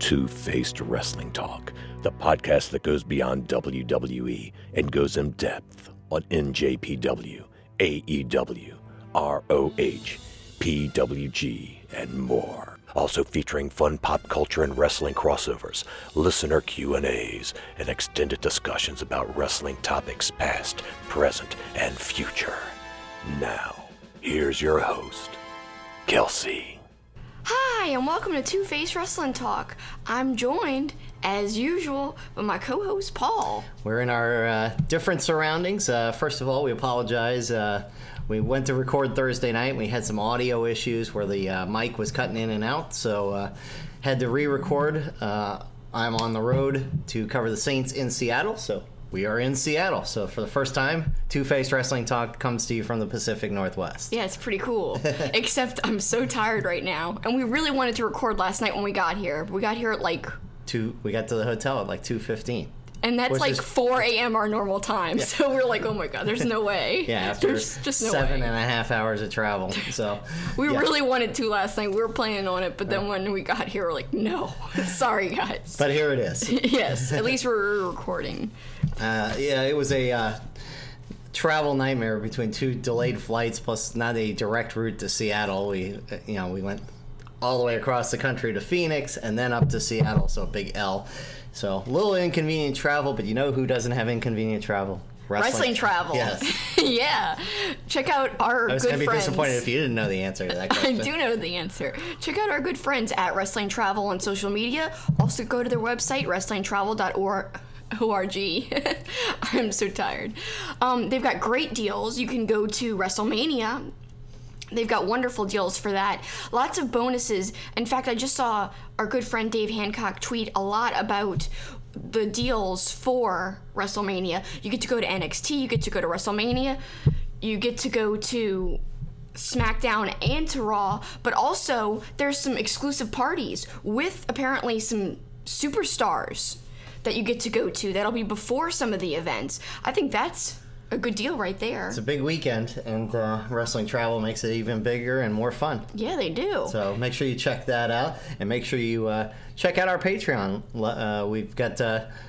Two-Faced Wrestling Talk, the podcast that goes beyond WWE and goes in depth on NJPW, AEW, ROH, PWG, and more. Also featuring fun pop culture and wrestling crossovers, listener Q&As, and extended discussions about wrestling topics past, present, and future. Now, here's your host, Kelsi. Hi, and welcome to Two-Faced Wrestling Talk. I'm joined, as usual, by my co-host, Paul. We're in our different surroundings. First of all, we apologize. We went to record Thursday night. We had some audio issues where the mic was cutting in and out, so had to re-record. I'm on the road to cover the Saints in Seattle, so we are in Seattle. So for the first time, Two-Faced Wrestling Talk comes to you from the Pacific Northwest. Yeah, it's pretty cool. Except I'm so tired right now. And we really wanted to record last night when we got here. We got here at we got to the hotel at 2:15. And that's 4 a.m. our normal time. Yeah. So we're like, oh my God, there's no way. Yeah, after there's just no 7.5 hours of travel. So we really wanted to last night. We were planning on it, but then when we got here, we're like, no, sorry guys. But here it is. Yes, at least we're recording. It was a travel nightmare between two delayed flights plus not a direct route to Seattle. We went all the way across the country to Phoenix and then up to Seattle, so a big L. So a little inconvenient travel, but you know who doesn't have inconvenient travel? Wrestling travel. Yes. Yeah. Check out our good friends. I was going to be disappointed if you didn't know the answer to that question. I do know the answer. Check out our good friends at Wrestling Travel on social media. Also go to their website, wrestlingtravel.org. I'm so tired. They've got great deals. You can go to WrestleMania. They've got wonderful deals for that. Lots of bonuses. In fact, I just saw our good friend Dave Hancock tweet a lot about the deals for WrestleMania. You get to go to NXT. You get to go to WrestleMania. You get to go to SmackDown and to Raw. But also, there's some exclusive parties with apparently some superstars that you get to go to. That'll be before some of the events. I think that's a good deal right there. It's a big weekend, and Wrestling Travel makes it even bigger and more fun. Yeah, they do. So make sure you check that out, and make sure you check out our Patreon. We've got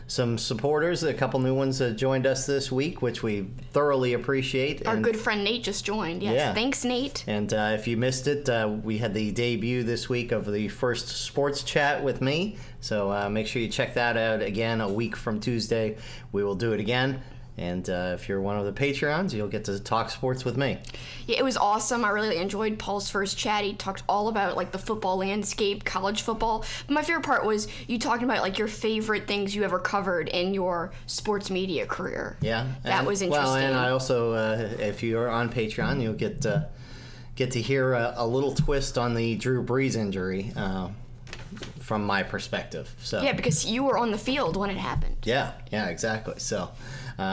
some supporters. A couple new ones joined us this week, which we thoroughly appreciate. Our good friend Nate just joined. Yes, yeah. Thanks, Nate. And if you missed it, we had the debut this week of the first sports chat with me. So make sure you check that out again a week from Tuesday. We will do it again. And if you're one of the Patreons, you'll get to talk sports with me. Yeah, it was awesome. I really enjoyed Paul's first chat. He talked all about the football landscape, college football. But my favorite part was you talking about your favorite things you ever covered in your sports media career. Yeah, that was interesting. Well, and I also, if you're on Patreon, you'll get to hear a little twist on the Drew Brees injury. From my perspective. So yeah, because you were on the field when it happened. Yeah, exactly. So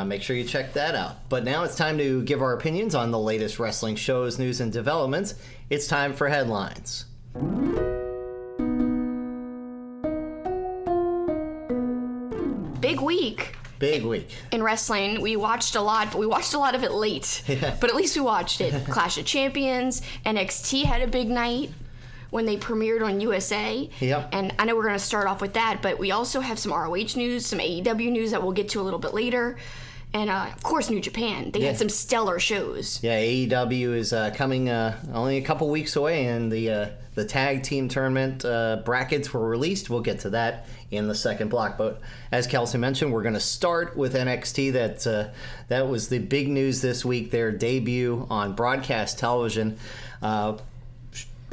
make sure you check that out. But now it's time to give our opinions on the latest wrestling shows, news, and developments. It's time for headlines. Big week. Big week. In wrestling, we watched a lot, but we watched a lot of it late. Yeah. But at least we watched it. Clash of Champions, NXT had a big night when they premiered on USA. Yep. And I know we're going to start off with that, but we also have some ROH news, some AEW news that we'll get to a little bit later. And, of course, New Japan. They had some stellar shows. Yeah, AEW is coming only a couple weeks away, and the tag team tournament brackets were released. We'll get to that in the second block. But as Kelsi mentioned, we're going to start with NXT. That was the big news this week, their debut on broadcast television.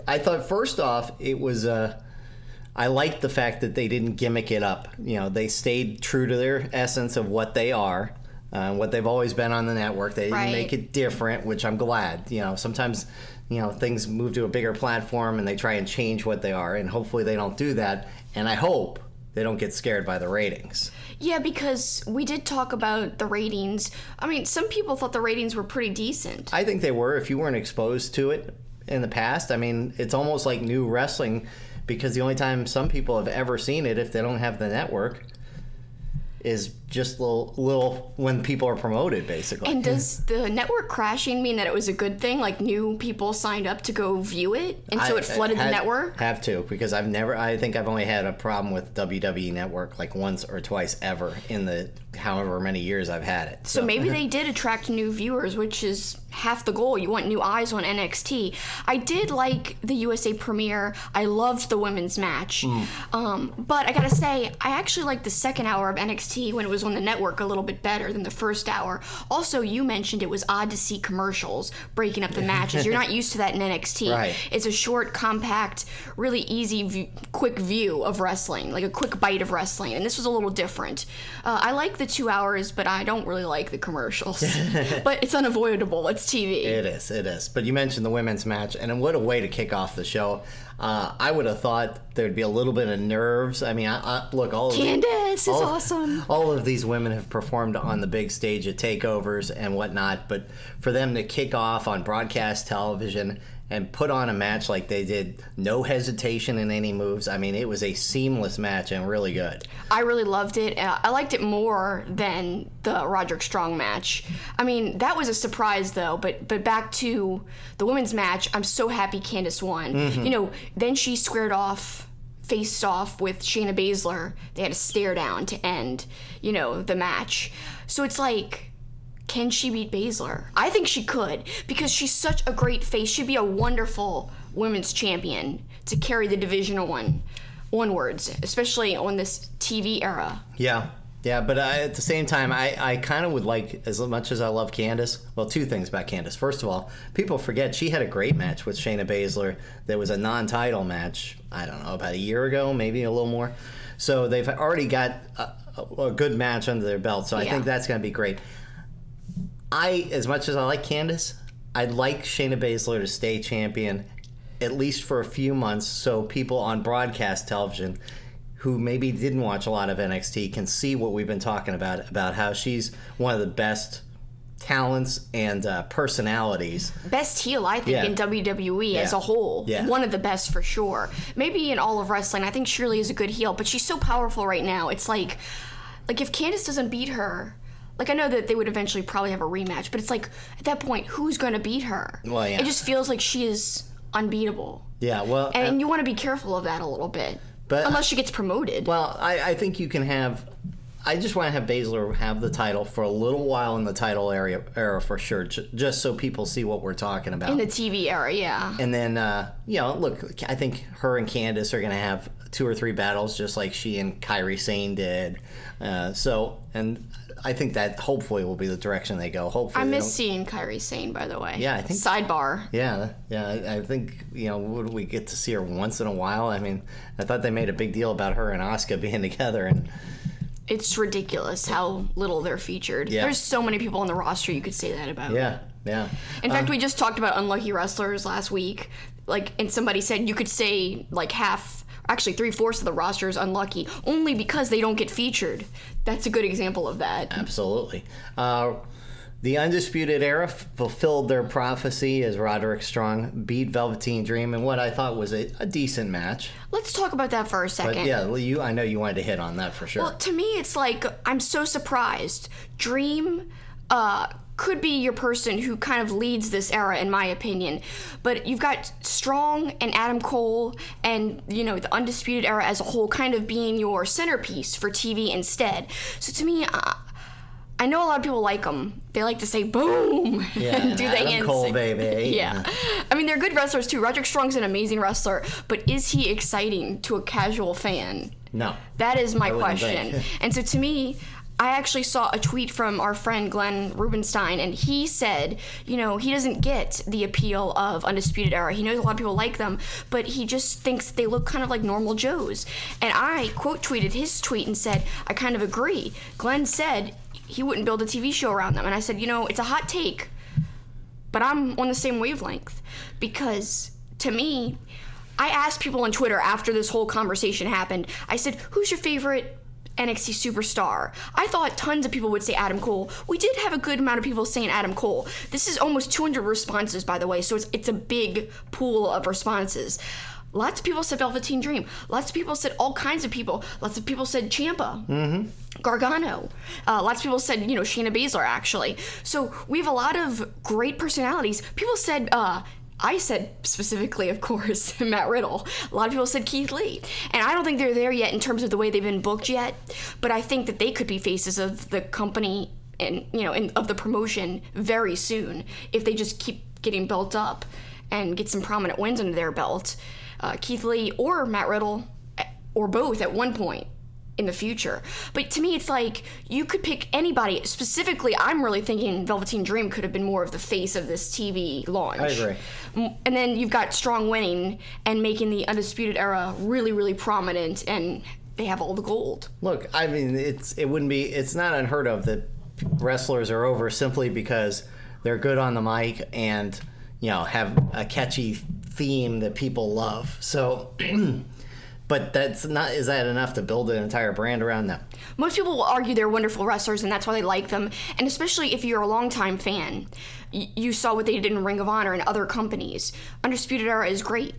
I thought, first off, it was I liked the fact that they didn't gimmick it up. They stayed true to their essence of what they are, what they've always been on the network. They didn't make it different, which I'm glad. Sometimes, things move to a bigger platform and they try and change what they are, and hopefully they don't do that. And I hope they don't get scared by the ratings. Yeah, because we did talk about the ratings. I mean, some people thought the ratings were pretty decent. I think they were, if you weren't exposed to it in the past. I mean, it's almost like new wrestling, because the only time some people have ever seen it, if they don't have the network, is just little when people are promoted, basically. And does the network crashing mean that it was a good thing? Like new people signed up to go view it, and so it flooded the network? Have to, because I think I've only had a problem with WWE Network like once or twice ever in the however many years I've had it. So maybe they did attract new viewers, which is half the goal. You want new eyes on NXT. I did like the USA premiere. I loved the women's match. But I gotta say, I actually liked the second hour of NXT when it was on the network a little bit better than the first hour. Also, you mentioned it was odd to see commercials breaking up the matches. You're not used to that in NXT. Right. It's a short, compact, really easy, quick view of wrestling, like a quick bite of wrestling. And this was a little different. I like the 2 hours, but I don't really like the commercials. But it's unavoidable. It's TV. It is. But you mentioned the women's match, and what a way to kick off the show. I would have thought there'd be a little bit of nerves. I mean, look, Candace is awesome. All of these women have performed on the big stage at takeovers and whatnot, but for them to kick off on broadcast television and put on a match like they did, no hesitation in any moves. I mean, it was a seamless match and really good. I really loved it. I liked it more than the Roderick Strong match. I mean, that was a surprise, though. But back to the women's match, I'm so happy Candace won. You know, then she faced off with Shayna Baszler. They had a stare down to end, the match. So it's like, can she beat Baszler? I think she could, because she's such a great face. She'd be a wonderful women's champion to carry the division onwards, especially on this TV era. Yeah, but at the same time, I kind of would like, as much as I love Candace, well, two things about Candace. First of all, people forget she had a great match with Shayna Baszler. There was a non-title match, I don't know, about a year ago, maybe a little more. So they've already got a good match under their belt, so I think that's going to be great. As much as I like Candace, I'd like Shayna Baszler to stay champion at least for a few months, so people on broadcast television who maybe didn't watch a lot of NXT can see what we've been talking about how she's one of the best talents and personalities. Best heel, I think, in WWE as a whole. Yeah. One of the best for sure. Maybe in all of wrestling. I think Shirley is a good heel, but she's so powerful right now. It's like if Candace doesn't beat her, I know that they would eventually probably have a rematch, but it's like, at that point, who's going to beat her? Well, yeah. It just feels like she is unbeatable. Yeah, well... And you want to be careful of that a little bit. But unless she gets promoted. Well, I think you can have... I just want to have Baszler have the title for a little while in the title era for sure, just so people see what we're talking about. In the TV era, yeah. And then, look, I think her and Candace are going to have 2 or 3 battles just like she and Kairi Sane did. And I think that hopefully will be the direction they go. Hopefully, I miss seeing Kairi Sane, by the way. Yeah, I think sidebar. Yeah. I think would we get to see her once in a while? I mean, I thought they made a big deal about her and Asuka being together, and it's ridiculous how little they're featured. Yeah. There's so many people on the roster you could say that about. Yeah. In fact, we just talked about unlucky wrestlers last week. And somebody said you could say half. Actually, 3/4 of the roster is unlucky, only because they don't get featured. That's a good example of that. Absolutely. The Undisputed Era fulfilled their prophecy as Roderick Strong beat Velveteen Dream in what I thought was a decent match. Let's talk about that for a second. But I know you wanted to hit on that for sure. Well, to me, it's I'm so surprised. Dream could be your person who kind of leads this era, in my opinion. But you've got Strong and Adam Cole and, the Undisputed Era as a whole kind of being your centerpiece for TV instead. So to me, I know a lot of people like them. They like to say boom and do the Adam hands. Cole, baby. Yeah. I mean, they're good wrestlers too. Roderick Strong's an amazing wrestler, but is he exciting to a casual fan? No. That is my question. And so to me, I actually saw a tweet from our friend Glenn Rubenstein, and he said, he doesn't get the appeal of Undisputed Era. He knows a lot of people like them, but he just thinks they look kind of like normal Joes. And I quote tweeted his tweet and said, I kind of agree. Glenn said he wouldn't build a TV show around them. And I said, it's a hot take, but I'm on the same wavelength. Because to me, I asked people on Twitter after this whole conversation happened, I said, who's your favorite NXT superstar? I thought tons of people would say Adam Cole. We did have a good amount of people saying Adam Cole. This is almost 200 responses, by the way, so it's a big pool of responses. Lots of people said Velveteen Dream. Lots of people said all kinds of people. Lots of people said Ciampa, Gargano. Lots of people said, Shayna Baszler, actually. So we have a lot of great personalities. People said, I said specifically, of course, Matt Riddle. A lot of people said Keith Lee. And I don't think they're there yet in terms of the way they've been booked yet. But I think that they could be faces of the company and, of the promotion very soon if they just keep getting built up and get some prominent wins under their belt. Keith Lee or Matt Riddle, or both at one point in the future. But to me, it's like you could pick anybody. Specifically, I'm really thinking Velveteen Dream could have been more of the face of this TV launch. I agree. And then you've got Strong winning and making the Undisputed Era really, really prominent, and they have all the gold. Look, I mean, it's not unheard of that wrestlers are over simply because they're good on the mic and have a catchy theme that people love. So, but is that enough to build an entire brand around them? Most people will argue they're wonderful wrestlers, and that's why they like them. And especially if you're a longtime fan, you saw what they did in Ring of Honor and other companies. Undisputed Era is great.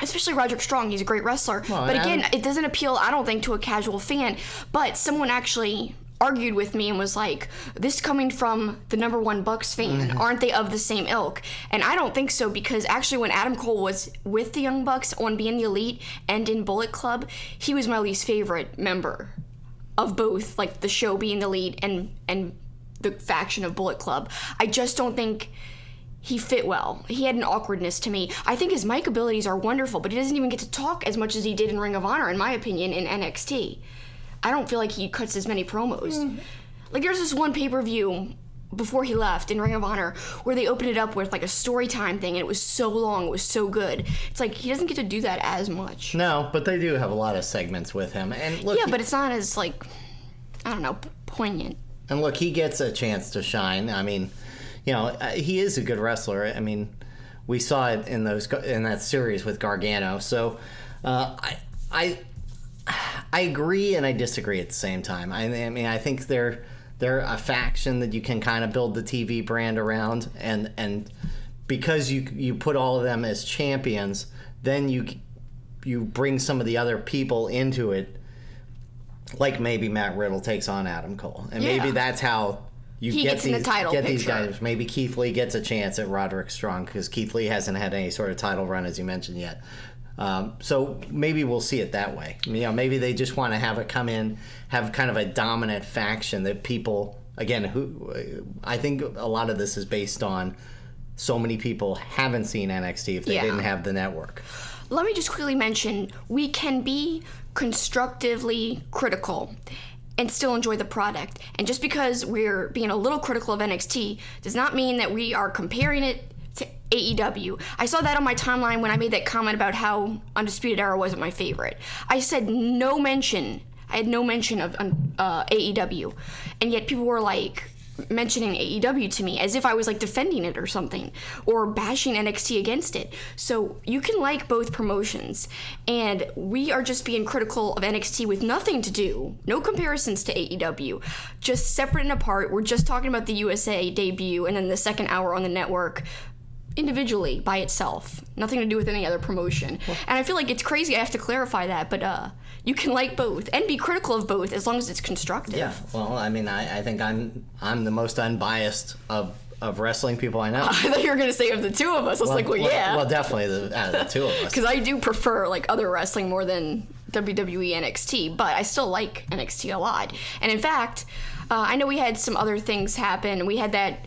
Especially Roderick Strong, he's a great wrestler. Well, but again, it doesn't appeal, I don't think, to a casual fan. But someone actually argued with me and was like, this coming from the number one Bucks fan, aren't they of the same ilk? And I don't think so, because actually when Adam Cole was with the Young Bucks on Being the Elite and in Bullet Club, he was my least favorite member of both, like the show Being the Elite and the faction of Bullet Club. I just don't think he fit well. He had an awkwardness to me. I think his mic abilities are wonderful, but he doesn't even get to talk as much as he did in Ring of Honor, in my opinion, in NXT. I don't feel like he cuts as many promos. Like, there's this one pay-per-view before he left in Ring of Honor where they opened it up with like a story time thing, and it was so long, it was so good. It's like he doesn't get to do that as much. No, but they do have a lot of segments with him. And look, but it's not as, like, I don't know, poignant. And look, he gets a chance to shine. I mean, he is a good wrestler. I mean, we saw it in that series with Gargano. So, I agree and I disagree at the same time. I mean, I think they're a faction that you can kind of build the TV brand around, and because you put all of them as champions, then you bring some of the other people into it, like maybe Matt Riddle takes on Adam Cole, and maybe that's how you get these guys. Maybe Keith Lee gets a chance at Roderick Strong, because Keith Lee hasn't had any sort of title run, as you mentioned, yet. So maybe we'll see it that way. Maybe they just want to have it come in, have kind of a dominant faction that people, again, who I think a lot of this is based on so many people haven't seen NXT if they didn't have the network. Let me just quickly mention, we can be constructively critical and still enjoy the product. And just because we're being a little critical of NXT does not mean that we are comparing it to AEW. I saw that on my timeline when I made that comment about how Undisputed Era wasn't my favorite. I had no mention of AEW, and yet people were like mentioning AEW to me as if I was like defending it or something, or bashing NXT against it. So you can like both promotions, and we are just being critical of NXT with nothing to do, no comparisons to AEW, just separate and apart. We're just talking about the USA debut and then the second hour on the network individually by itself, nothing to do with any other promotion. And I feel like it's crazy I have to clarify that, but you can like both and be critical of both as long as it's constructive. Yeah, well, I mean, I think I'm the most unbiased of wrestling people I know. I thought you were going to say of the two of us. I was yeah. Well, definitely out of the two of us. Because I do prefer like other wrestling more than WWE NXT, but I still like NXT a lot. And in fact, I know we had some other things happen. We had that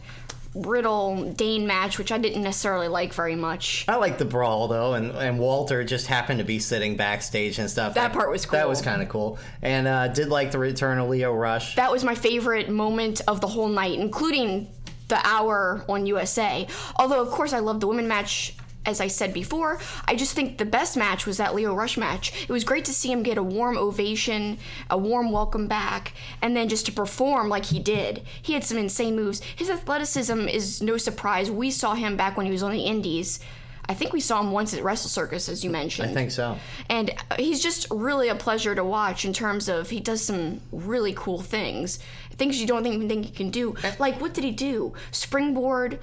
Riddle-Dane match, which I didn't necessarily like very much. I like the brawl, though, and Walter just happened to be sitting backstage and stuff. That part was cool. That was kind of cool. And did like the return of Lio Rush. That was my favorite moment of the whole night, including the hour on USA. Although, of course, I loved the women match. As I said before, I just think the best match was that Lio Rush match. It was great to see him get a warm ovation, a warm welcome back, and then just to perform like he did. He had some insane moves. His athleticism is no surprise. We saw him back when he was on the Indies. I think we saw him once at Wrestle Circus, as you mentioned. I think so. And he's just really a pleasure to watch in terms of he does some really cool things. Things you don't even think he can do. Like, what did he do? Springboard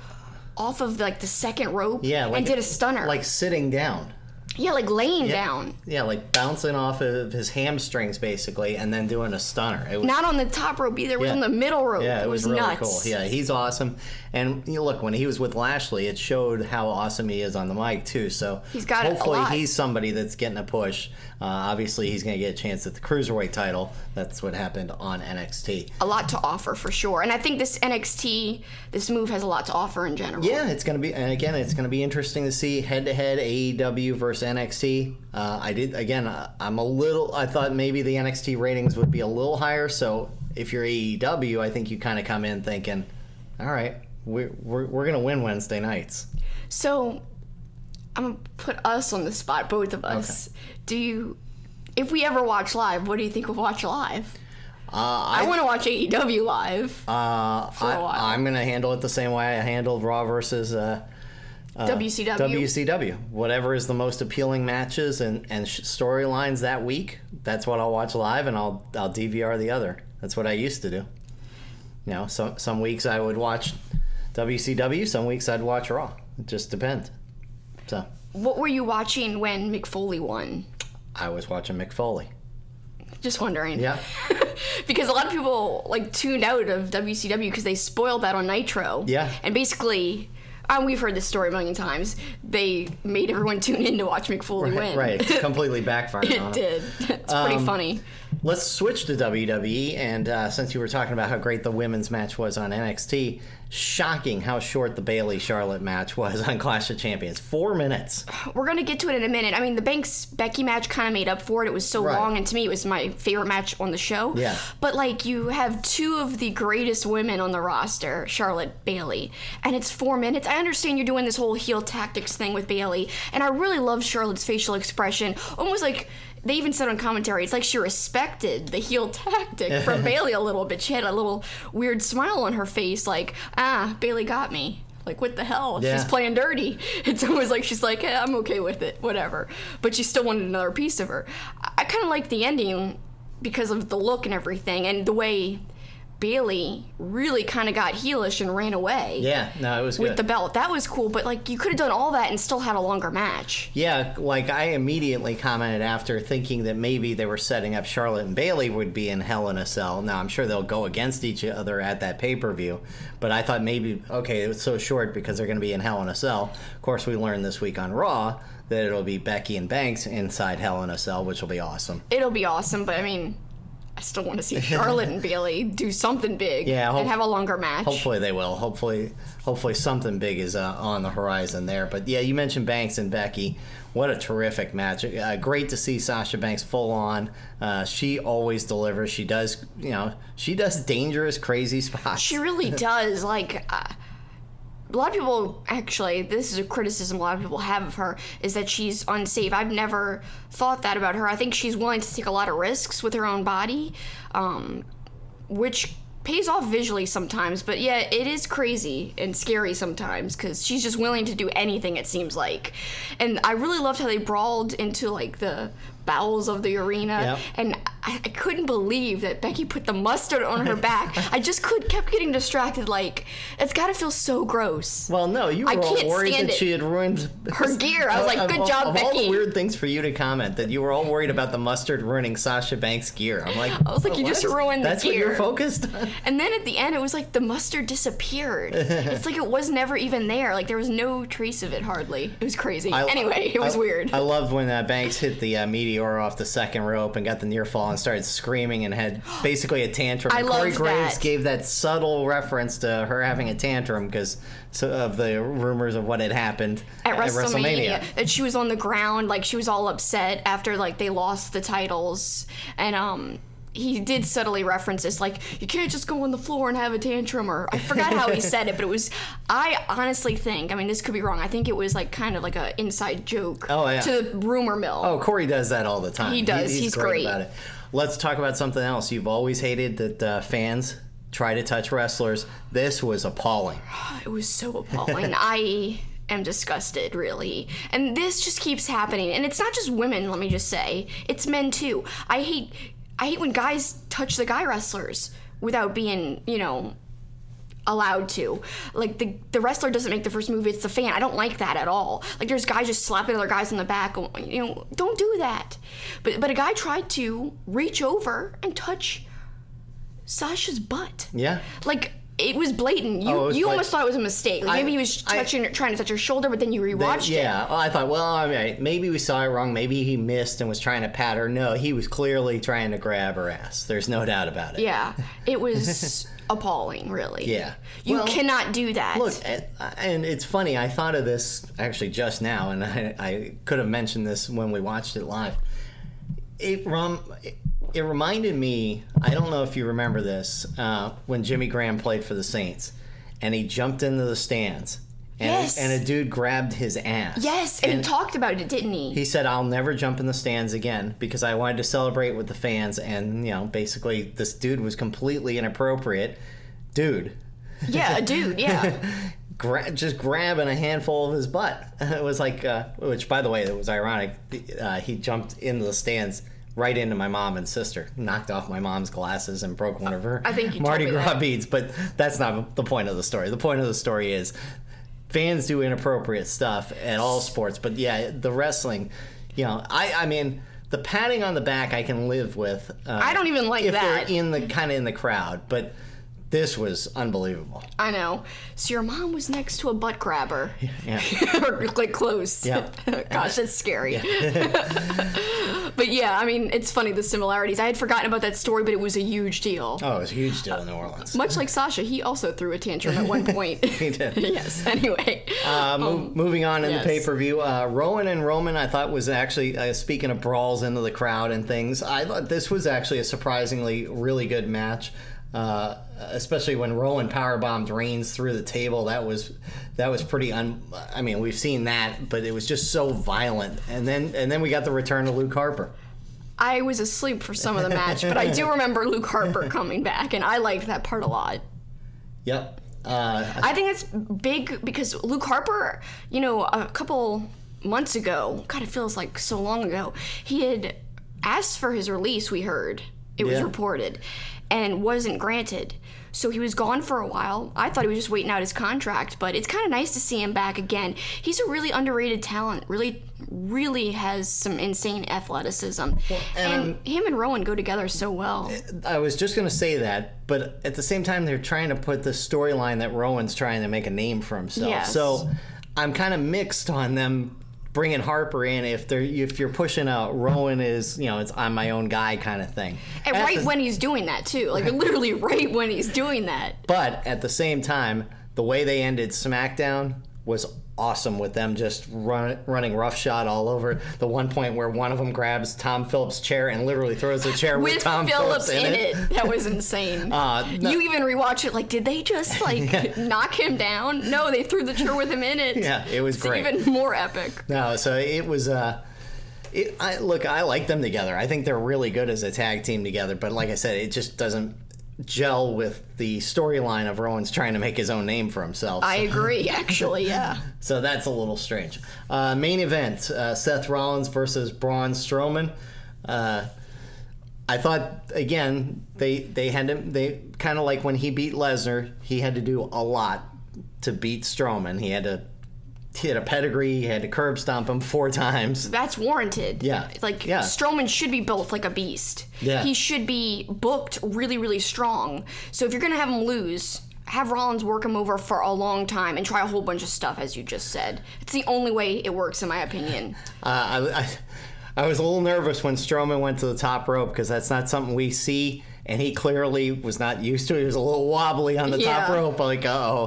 off of like the second rope, and did a stunner, like sitting down. Yeah, like laying down. Yeah, like bouncing off of his hamstrings basically, and then doing a stunner. It was, Not on the top rope either. It was on the middle rope. Yeah, it was really nuts. cool. Yeah, he's awesome. And look, when he was with Lashley, it showed how awesome he is on the mic too. So he's got hopefully a lot. he's somebody that's getting a push. Obviously, he's going to get a chance at the cruiserweight title. That's what happened on NXT. A lot to offer for sure. And I think this NXT, this move has a lot to offer in general. Yeah, it's going to be, and again, it's going to be interesting to see head-to-head AEW versus NXT. I thought maybe the NXT ratings would be a little higher, so if you're AEW, I think you kind of come in thinking, all right, we're going to win Wednesday nights. So, I'm going to put us on the spot, both of us. Okay. If we ever watch live, what do you think we'll watch live? I want to watch AEW live for a while. I'm going to handle it the same way I handled Raw versus WCW. WCW. Whatever is the most appealing matches and storylines that week, that's what I'll watch live, and I'll DVR the other. That's what I used to do. You know, some weeks I would watch WCW, some weeks I'd watch Raw. It just depends. So, what were you watching when Mick Foley won? I was watching Mick Foley. Just wondering. Yeah. Because a lot of people like tuned out of WCW because they spoiled that on Nitro. Yeah. And basically, we've heard this story a million times. They made everyone tune in to watch Mick Foley win. Right. It completely backfired on it. Did. It's pretty funny. Let's switch to WWE, and since you were talking about how great the women's match was on NXT, shocking how short the Bayley-Charlotte match was on Clash of Champions. 4 minutes. We're going to get to it in a minute. I mean, the Banks-Becky match kind of made up for it. It was so long, and to me, it was my favorite match on the show. Yeah. But, like, you have two of the greatest women on the roster, Charlotte, Bayley, and it's 4 minutes. I understand you're doing this whole heel tactics thing with Bayley, and I really love Charlotte's facial expression. Almost like... They even said on commentary, it's like she respected the heel tactic from Bayley a little bit. She had a little weird smile on her face, like, Bayley got me. Like, what the hell? Yeah. She's playing dirty. It's always like she's like, I'm okay with it, whatever. But she still wanted another piece of her. I kind of like the ending because of the look and everything, and the way Bayley really kind of got heelish and ran away. Yeah, no, it was good. With the belt. That was cool, but like you could have done all that and still had a longer match. Yeah, like I immediately commented after thinking that maybe they were setting up Charlotte and Bayley would be in Hell in a Cell. Now, I'm sure they'll go against each other at that pay-per-view, but I thought maybe, okay, it was so short because they're going to be in Hell in a Cell. Of course, we learned this week on Raw that it'll be Becky and Banks inside Hell in a Cell, which will be awesome. It'll be awesome, but I mean... I still want to see Charlotte and Bayley do something big and have a longer match. Hopefully they will. Hopefully something big is on the horizon there. But yeah, you mentioned Banks and Becky. What a terrific match. Great to see Sasha Banks full on. She always delivers. She does dangerous, crazy spots. She really does. Like... a lot of people, actually, this is a criticism a lot of people have of her, is that she's unsafe. I've never thought that about her. I think she's willing to take a lot of risks with her own body, which pays off visually sometimes. But yeah, it is crazy and scary sometimes because she's just willing to do anything, it seems like. And I really loved how they brawled into, like, the bowels of the arena. Yep. And I couldn't believe that Becky put the mustard on her back. I just kept getting distracted. Like, it's got to feel so gross. Well, no, you were all worried that she had ruined her gear. I was like, good job, Becky. Of all the weird things for you to comment, that you were all worried about the mustard ruining Sasha Banks' gear. I'm like, I was like, you just ruined the gear. That's what you're focused on? And then at the end, it was like the mustard disappeared. It's like it was never even there. Like, there was no trace of it, hardly. It was crazy. Anyway, it was weird. I loved when Banks hit the Meteor off the second rope and got the near fall and started screaming and had basically a tantrum. I Corey loved Graves that. Gave that subtle reference to her having a tantrum because of the rumors of what had happened at WrestleMania. That she was on the ground, like she was all upset after like they lost the titles, and he did subtly reference this, like, you can't just go on the floor and have a tantrum, or I forgot how he said it, but it was, I honestly think, I mean, this could be wrong, I think it was like kind of like an inside joke to the rumor mill. Oh, Corey does that all the time. He does, he's great about it. Let's talk about something else. You've always hated that fans try to touch wrestlers. This was appalling. It was so appalling. I am disgusted, really. And this just keeps happening. And it's not just women, let me just say. It's men, too. I hate when guys touch the guy wrestlers without being, allowed to. Like, the wrestler doesn't make the first move, it's the fan. I don't like that at all. Like, there's guys just slapping other guys in the back. You know, don't do that. But a guy tried to reach over and touch Sasha's butt. Yeah. Like, it was blatant. You almost thought it was a mistake. Like, maybe he was trying to touch her shoulder, but then you rewatched it. Yeah, well, I thought, well, all right, maybe we saw it wrong. Maybe he missed and was trying to pat her. No, he was clearly trying to grab her ass. There's no doubt about it. Yeah, it was appalling, really. Yeah. You cannot do that. Look, and it's funny, I thought of this actually just now, and I could have mentioned this when we watched it live. It reminded me, I don't know if you remember this, when Jimmy Graham played for the Saints, and he jumped into the stands, and a dude grabbed his ass. Yes, and he talked about it, didn't he? He said, I'll never jump in the stands again because I wanted to celebrate with the fans, and, you know, basically this dude was completely inappropriate. Dude. Yeah, a dude, yeah. Just grabbing a handful of his butt. It was like, which, by the way, it was ironic. He jumped into the stands right into my mom and sister, knocked off my mom's glasses and broke one of her Mardi Gras beads. But that's not the point of the story. The point of the story is fans do inappropriate stuff at all sports. But yeah, the wrestling, you know, I mean, the patting on the back I can live with. I don't even like if that. If they're kind of in the crowd, but this was unbelievable. I know. So your mom was next to a butt grabber. Yeah. Or like close. Yeah. Gosh, that's scary. Yeah. But yeah, I mean, it's funny, the similarities. I had forgotten about that story, but it was a huge deal. Oh, it was a huge deal in New Orleans. Much like Sasha, he also threw a tantrum at one point. He did. Yes, anyway. Moving on in the pay-per-view, Rowan and Roman, I thought was actually, speaking of brawls into the crowd and things, I thought this was actually a surprisingly really good match. Especially when Rowan powerbombed Reigns through the table, that was pretty. I mean, we've seen that, but it was just so violent. And then we got the return of Luke Harper. I was asleep for some of the match, but I do remember Luke Harper coming back, and I liked that part a lot. Yep. I think it's big because Luke Harper, you know, a couple months ago, God, it feels like so long ago, he had asked for his release. We heard it was reported, and wasn't granted. So he was gone for a while. I thought he was just waiting out his contract, but it's kind of nice to see him back again. He's a really underrated talent, really has some insane athleticism. Well, and him and Rowan go together so well. I was just going to say that, but at the same time, they're trying to put the storyline that Rowan's trying to make a name for himself. Yes. So I'm kind of mixed on them bringing Harper in if you're pushing out Rowan is, you know, it's I'm my own guy kind of thing. And when he's doing that too, like literally right when he's doing that. But at the same time, the way they ended SmackDown was awesome with them just running roughshod all over. The one point where one of them grabs Tom Phillips' chair and literally throws the chair with Tom Phillips in it. That was insane. No. You even rewatch it like, did they just knock him down? No, they threw the chair with him in it. Yeah, it was great. Even more epic. No, so it was. I like them together. I think they're really good as a tag team together. But like I said, it just doesn't gel with the storyline of Rowan's trying to make his own name for himself. I agree, actually, yeah. So that's a little strange. Main event, Seth Rollins versus Braun Strowman. I thought, again, they kind of like when he beat Lesnar, he had to do a lot to beat Strowman. He had a pedigree, he had to curb stomp him 4 times. That's warranted. Yeah. Strowman should be built like a beast. Yeah. He should be booked really, really strong. So if you're going to have him lose, have Rollins work him over for a long time and try a whole bunch of stuff, as you just said. It's the only way it works, in my opinion. I was a little nervous when Strowman went to the top rope because that's not something we see, and he clearly was not used to it. He was a little wobbly on the top rope. Like,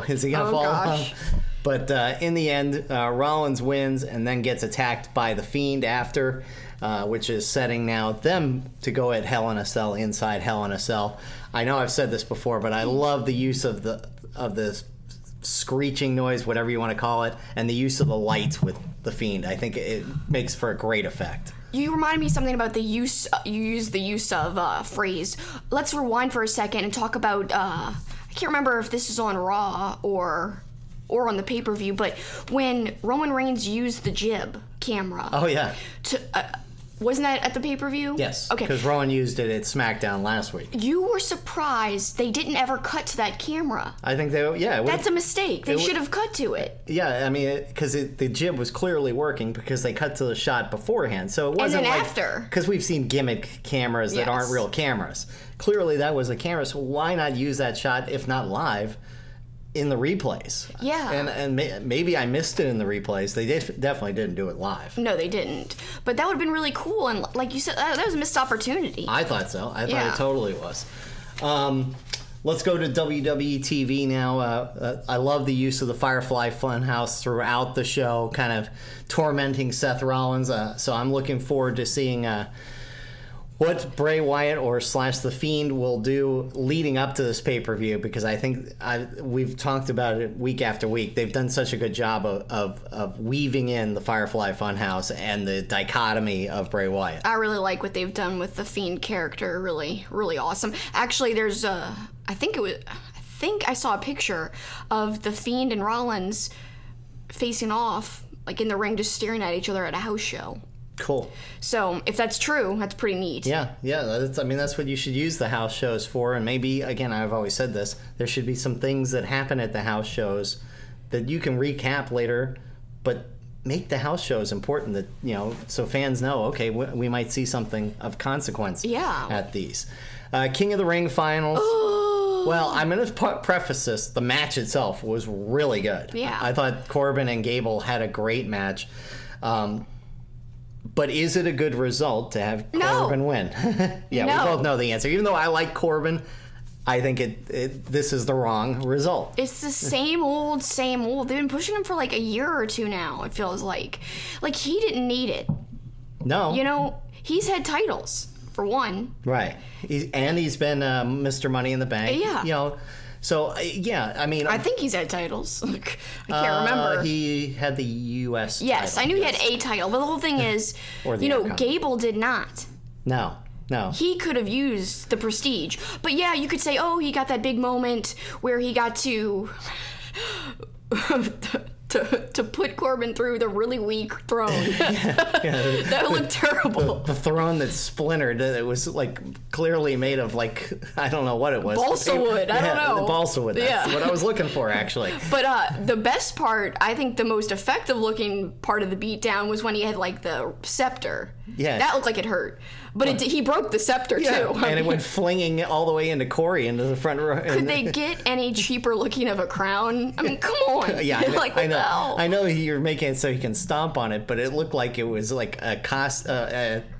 is he going to fall off? But in the end, Rollins wins and then gets attacked by The Fiend after, which is setting now them to go at Hell in a Cell inside Hell in a Cell. I know I've said this before, but I love the use of the screeching noise, whatever you want to call it, and the use of the lights with The Fiend. I think it makes for a great effect. You remind me something about the use. You use the use of phrase. Let's rewind for a second and talk about. I can't remember if this is on Raw or on the pay-per-view, but when Roman Reigns used the jib camera. Oh yeah. Wasn't that at the pay-per-view? Yes. Okay. Because Rowan used it at SmackDown last week. You were surprised they didn't ever cut to that camera. I think That's a mistake. They should have cut to it. Yeah, I mean, because the jib was clearly working because they cut to the shot beforehand. So it wasn't And then like, after. Because we've seen gimmick cameras that aren't real cameras. Clearly that was a camera, so why not use that shot, if not live, in the replays? Yeah. And maybe I missed it in the replays. They definitely didn't do it live. No, they didn't. But that would have been really cool. And like you said, that was a missed opportunity. I thought so. I thought it totally was. Let's go to WWE TV now. I love the use of the Firefly Funhouse throughout the show, kind of tormenting Seth Rollins. So I'm looking forward to seeing what Bray Wyatt or / The Fiend will do leading up to this pay-per-view, because I think we've talked about it week after week. They've done such a good job of weaving in the Firefly Funhouse and the dichotomy of Bray Wyatt. I really like what they've done with the Fiend character. Really, really awesome. Actually, there's I think I saw a picture of the Fiend and Rollins facing off, like in the ring, just staring at each other at a house show. Cool. So if that's true, that's pretty neat. Yeah. That's what you should use the house shows for. And maybe, again, I've always said this, there should be some things that happen at the house shows that you can recap later, but make the house shows important, that so fans know, okay, we might see something of consequence at these. King of the Ring finals. Well, I'm going to preface this. The match itself was really good. Yeah. I thought Corbin and Gable had a great match. But is it a good result to have Corbin win? We both know the answer. Even though I like Corbin, I think this is the wrong result. It's the same old, same old. They've been pushing him for like a year or two now, it feels like. Like, he didn't need it. No. He's had titles, for one. Right. He's been Mr. Money in the Bank. Yeah. So, I mean... I think he's had titles. I can't remember. He had the U.S. Yes, title. I knew he had a title, but the whole thing is, Gable did not. No. He could have used the prestige. But yeah, you could say, he got that big moment where he got to... to put Corbin through the really weak throne. That looked terrible. The throne that splintered. It was like clearly made of I don't know what it was. Balsa wood. I don't know. Balsa wood. That's what I was looking for, actually. But the best part, I think the most effective looking part of the beatdown was when he had the scepter. Yeah. That looked like it hurt. But he broke the scepter too. And it went flinging all the way into Corey into the front row. Could they get any cheaper looking of a crown? I mean, come on. Yeah, I know. Hell? I know you're making it so he can stomp on it, but it looked like it was like a cost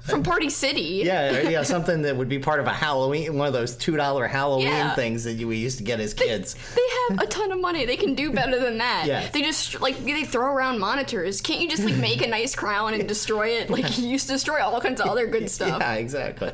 from Party City. Yeah, something that would be part of a Halloween, one of those $2 Halloween things that we used to get as kids. They have a ton of money. They can do better than that. Yeah. They just they throw around monitors. Can't you just make a nice crown and destroy it? Like you used to destroy all kinds of other good stuff. Yeah, exactly.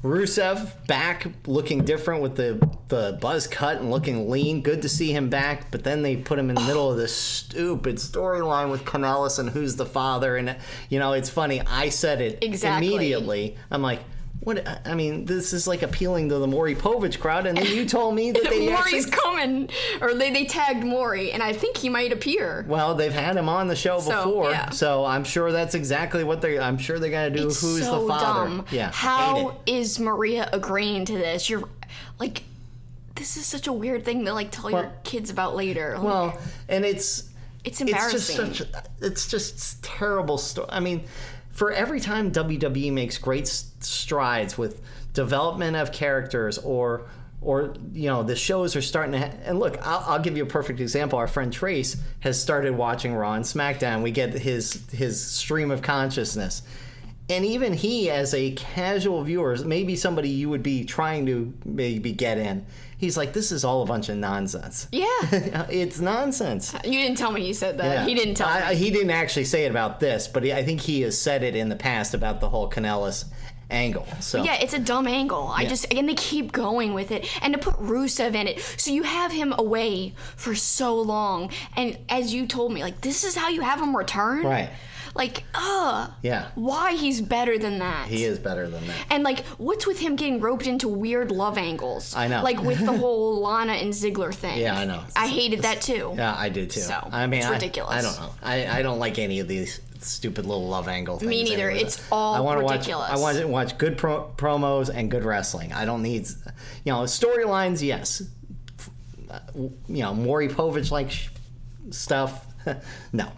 Rusev back looking different with the buzz cut and looking lean. Good to see him back, but then they put him in the middle of this stupid storyline with Kanellis and who's the father. And, it's funny. I said it immediately. I'm like, what? I mean, this is appealing to the Maury Povich crowd, and then you told me that they Maury's coming, or they tagged Maury, and I think he might appear. Well, they've had him on the show before, so I'm sure that's exactly what I'm sure they're gonna do. It's who's so the father? Dumb. Yeah. How is Maria agreeing to this? You're this is such a weird thing to tell your kids about later. And it's embarrassing. It's just terrible story. I mean, for every time WWE makes great strides with development of characters or the shows are starting to and look, I'll give you a perfect example. Our friend Trace has started watching Raw and SmackDown. We get his stream of consciousness. And even he, as a casual viewer, maybe somebody you would be trying to maybe get in, he's like, this is all a bunch of nonsense. Yeah. It's nonsense. You didn't tell me he said that. Yeah. He didn't tell me. He didn't actually say it about this, but I think he has said it in the past about the whole Kanellis angle. So yeah, it's a dumb angle. And they keep going with it. And to put Rusev in it, so you have him away for so long. And as you told me, this is how you have him return? Right. Yeah. Why he's better than that? He is better than that. And what's with him getting roped into weird love angles? I know. With the whole Lana and Ziggler thing. Yeah, I know. I hated that too. Yeah, I did too. So, I mean, it's ridiculous. I don't know. I don't like any of these stupid little love angle things. Me neither. Anyway. It's all ridiculous. I want to watch good promos and good wrestling. I don't need, storylines. Yes, Maury Povich like stuff. No.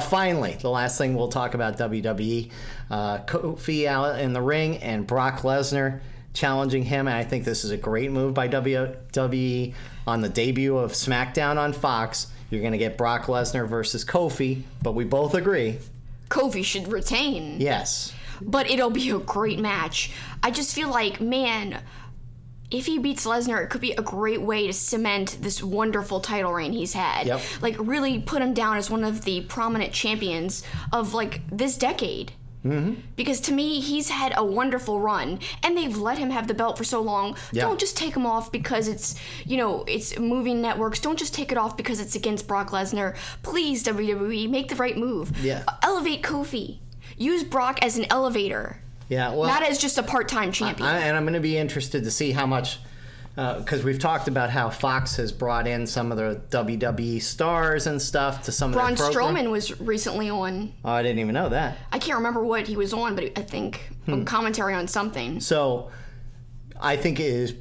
Finally, the last thing we'll talk about WWE. Kofi out in the ring and Brock Lesnar challenging him, and I think this is a great move by WWE on the debut of SmackDown on Fox. You're going to get Brock Lesnar versus Kofi, but we both agree Kofi should retain. Yes. But it'll be a great match. I just feel like, man, if he beats Lesnar, it could be a great way to cement this wonderful title reign he's had. Yep. Like, really put him down as one of the prominent champions of, like, this decade. Mm-hmm. Because to me, he's had a wonderful run, and they've let him have the belt for so long. Yeah. Don't just take him off because it's, it's moving networks. Don't just take it off because it's against Brock Lesnar. Please, WWE, make the right move. Yeah. Elevate Kofi. Use Brock as an elevator. Yeah, well, not as just a part-time champion. And I'm going to be interested to see how much, because we've talked about how Fox has brought in some of the WWE stars and stuff to some Braun of their program. Strowman was recently on. Oh, I didn't even know that. I can't remember what he was on, but I think a commentary on something. So, I think it is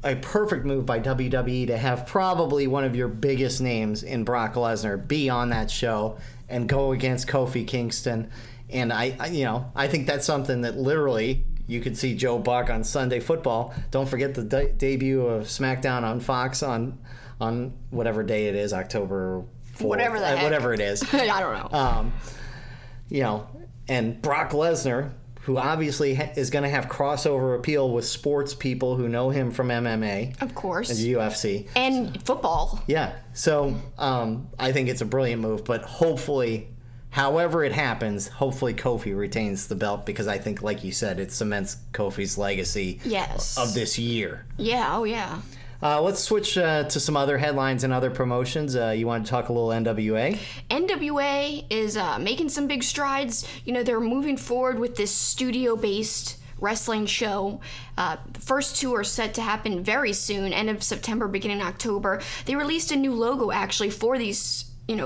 a perfect move by WWE to have probably one of your biggest names in Brock Lesnar be on that show and go against Kofi Kingston. And I think that's something that literally you could see Joe Buck on Sunday Football. Don't forget the debut of SmackDown on Fox on whatever day it is, October 4th. Whatever the heck. Whatever it is. I don't know. And Brock Lesnar, who obviously is going to have crossover appeal with sports people who know him from MMA. Of course. And UFC. And football. Yeah. So I think it's a brilliant move, but hopefully, however it happens, hopefully Kofi retains the belt because I think, like you said, it cements Kofi's legacy of this year. Yeah, oh yeah. Let's switch to some other headlines and other promotions. You want to talk a little NWA? NWA is making some big strides. They're moving forward with this studio-based wrestling show. The first two are set to happen very soon, end of September, beginning October. They released a new logo, actually, for these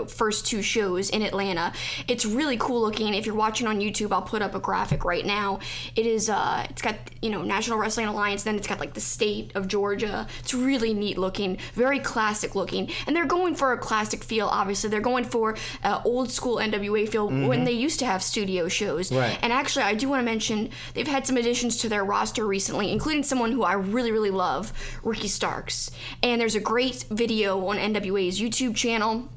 first two shows in Atlanta. It's really cool looking. If you're watching on YouTube, I'll put up a graphic right now. It is, it's got, National Wrestling Alliance, then it's got like the state of Georgia. It's really neat looking, very classic looking. And they're going for a classic feel, obviously. They're going for old school NWA feel when they used to have studio shows. Right. And actually, I do want to mention, they've had some additions to their roster recently, including someone who I really, really love, Ricky Starks. And there's a great video on NWA's YouTube channel.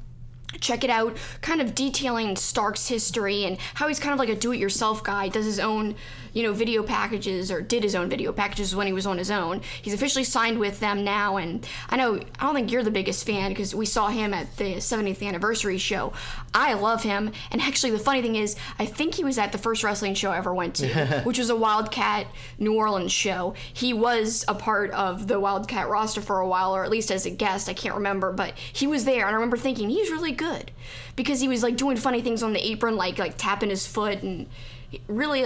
Check it out, kind of detailing Stark's history and how he's kind of like a do-it-yourself guy, does his own, video packages, or did his own video packages when he was on his own. He's officially signed with them now, and I don't think you're the biggest fan because we saw him at the 70th anniversary show. I love him, and actually the funny thing is, I think he was at the first wrestling show I ever went to, which was a Wildcat New Orleans show. He was a part of the Wildcat roster for a while, or at least as a guest, I can't remember, but he was there, and I remember thinking, he's really good, because he was like doing funny things on the apron, like tapping his foot, and really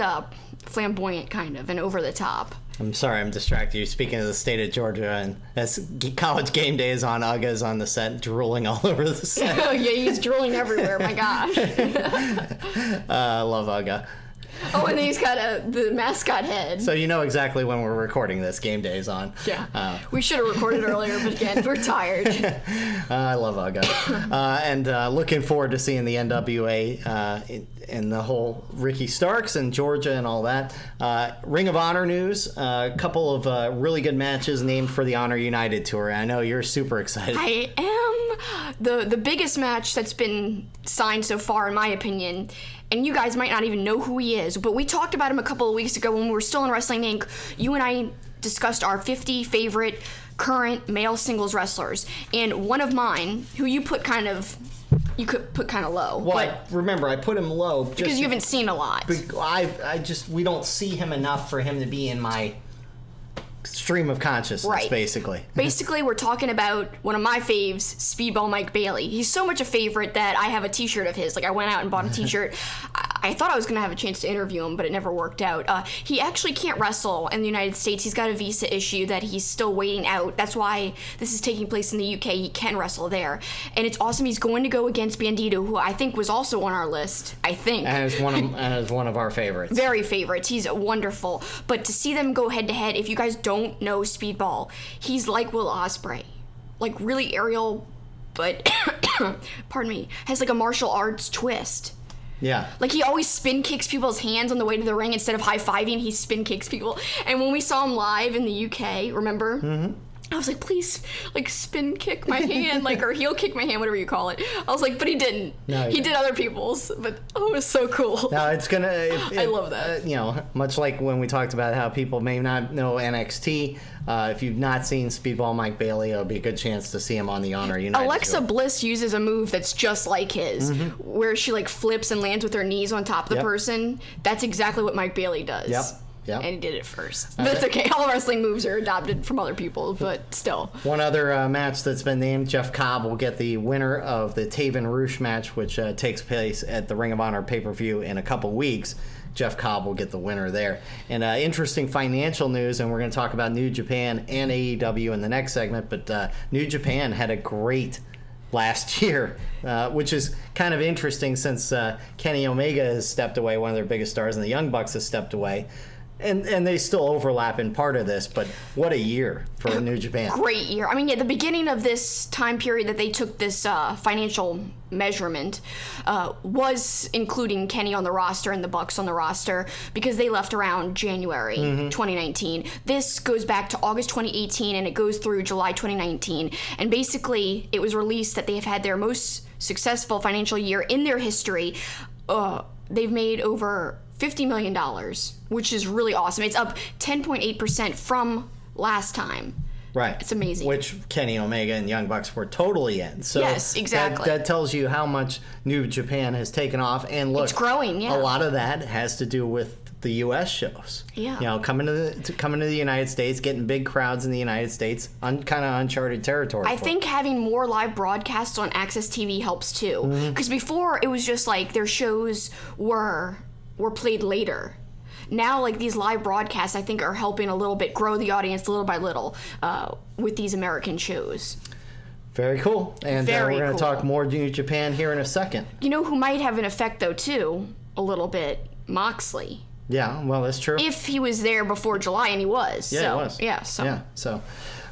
flamboyant kind of, and over the top. I'm sorry, I'm distracted. You're speaking of the state of Georgia, and as college game day is on, Ugga's on the set, drooling all over the set. Oh yeah, he's drooling everywhere, my gosh. I love Ugga. Oh, and then he's got the mascot head. So you know exactly when we're recording this. Game day is on. Yeah. We should have recorded earlier, but again, we're tired. I love Ugga. And looking forward to seeing the NWA and the whole Ricky Starks and Georgia and all that. Ring of Honor news. A couple of really good matches named for the Honor United Tour. I know you're super excited. I am. The biggest match that's been signed so far, in my opinion, and you guys might not even know who he is, but we talked about him a couple of weeks ago when we were still in Wrestling Inc. You and I discussed our 50 favorite current male singles wrestlers, and one of mine, who you could put kind of low. Well, but remember, I put him low because you haven't seen a lot. We don't see him enough for him to be in my stream of consciousness, right. Basically, we're talking about one of my faves, Speedball Mike Bailey. He's so much a favorite that I have a t-shirt of his. Like, I went out and bought a t-shirt. I thought I was going to have a chance to interview him, but it never worked out. He actually can't wrestle in the United States. He's got a visa issue that he's still waiting out. That's why this is taking place in the UK. He can wrestle there. And it's awesome. He's going to go against Bandito, who I think was also on our list. I think. And is one of our favorites. Very favorites. He's wonderful. But to see them go head-to-head, if you guys don't know Speedball, he's like Will Ospreay. Like, really aerial, but, pardon me, has like a martial arts twist. Yeah. Like, he always spin kicks people's hands on the way to the ring. Instead of high-fiving, he spin kicks people. And when we saw him live in the UK, remember? Mm-hmm. I was like, please, like, spin kick my hand, like, or heel kick my hand, whatever you call it. I was like, but he didn't. No, he did other people's, but it was so cool. No, it's gonna. I love that. Much like when we talked about how people may not know NXT, if you've not seen Speedball Mike Bailey, it'll be a good chance to see him on the Honor United. Alexa Bliss uses a move that's just like his, where she, like, flips and lands with her knees on top of the person. That's exactly what Mike Bailey does. Yep. Yep. And he did it first. But it's okay. All wrestling moves are adopted from other people, but still. One other match that's been named, Jeff Cobb will get the winner of the Taven Roosh match, which takes place at the Ring of Honor pay-per-view in a couple weeks. Jeff Cobb will get the winner there. And interesting financial news, and we're going to talk about New Japan and AEW in the next segment, but New Japan had a great last year, which is kind of interesting since Kenny Omega has stepped away, one of their biggest stars, and the Young Bucks has stepped away. And they still overlap in part of this, but what a year for New Japan. Great year. I mean, at the beginning of this time period that they took this financial measurement was including Kenny on the roster and the Bucks on the roster because they left around January 2019. This goes back to August 2018 and it goes through July 2019. And basically, it was released that they have had their most successful financial year in their history. They've made over $50 million, which is really awesome. It's up 10.8% from last time. Right. It's amazing. Which Kenny Omega and Young Bucks were totally in. So yes, exactly. That tells you how much New Japan has taken off. And look, it's growing, yeah. A lot of that has to do with the U.S. shows. Yeah. Coming to the United States, getting big crowds in the United States, kind of uncharted territory. I think having more live broadcasts on Access TV helps too. Because before, it was just like their shows were played later. Now, like, these live broadcasts, I think, are helping a little bit grow the audience little by little with these American shows. Very cool. And we're going to talk more New Japan here in a second. You know who might have an effect, though, too, a little bit? Moxley. Yeah, well, that's true. If he was there before July, and he was. Yeah, he was. Yeah, so.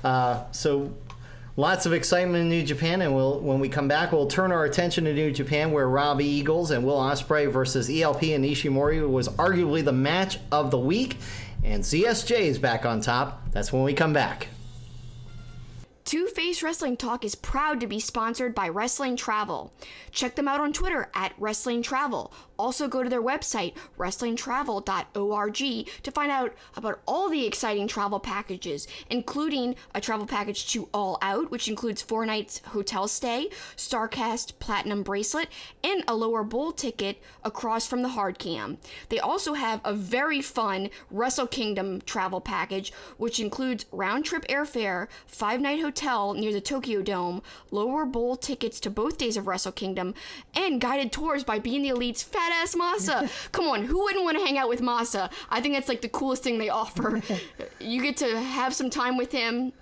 Yeah, so lots of excitement in New Japan, and when we come back, we'll turn our attention to New Japan, where Robbie Eagles and Will Ospreay versus ELP and Ishimori was arguably the match of the week, and ZSJ is back on top. That's when we come back. Two-Face Wrestling Talk is proud to be sponsored by Wrestling Travel. Check them out on Twitter at Wrestling Travel. Also go to their website, wrestlingtravel.org, to find out about all the exciting travel packages, including a travel package to All Out, which includes 4 nights hotel stay, StarCast Platinum Bracelet, and a lower bowl ticket across from the hard cam. They also have a very fun Wrestle Kingdom travel package, which includes round-trip airfare, 5-night hotel near the Tokyo Dome, lower bowl tickets to both days of Wrestle Kingdom, and guided tours by Being the Elite's fat-ass Masa. Come on, who wouldn't want to hang out with Masa? I think that's like the coolest thing they offer. You get to have some time with him,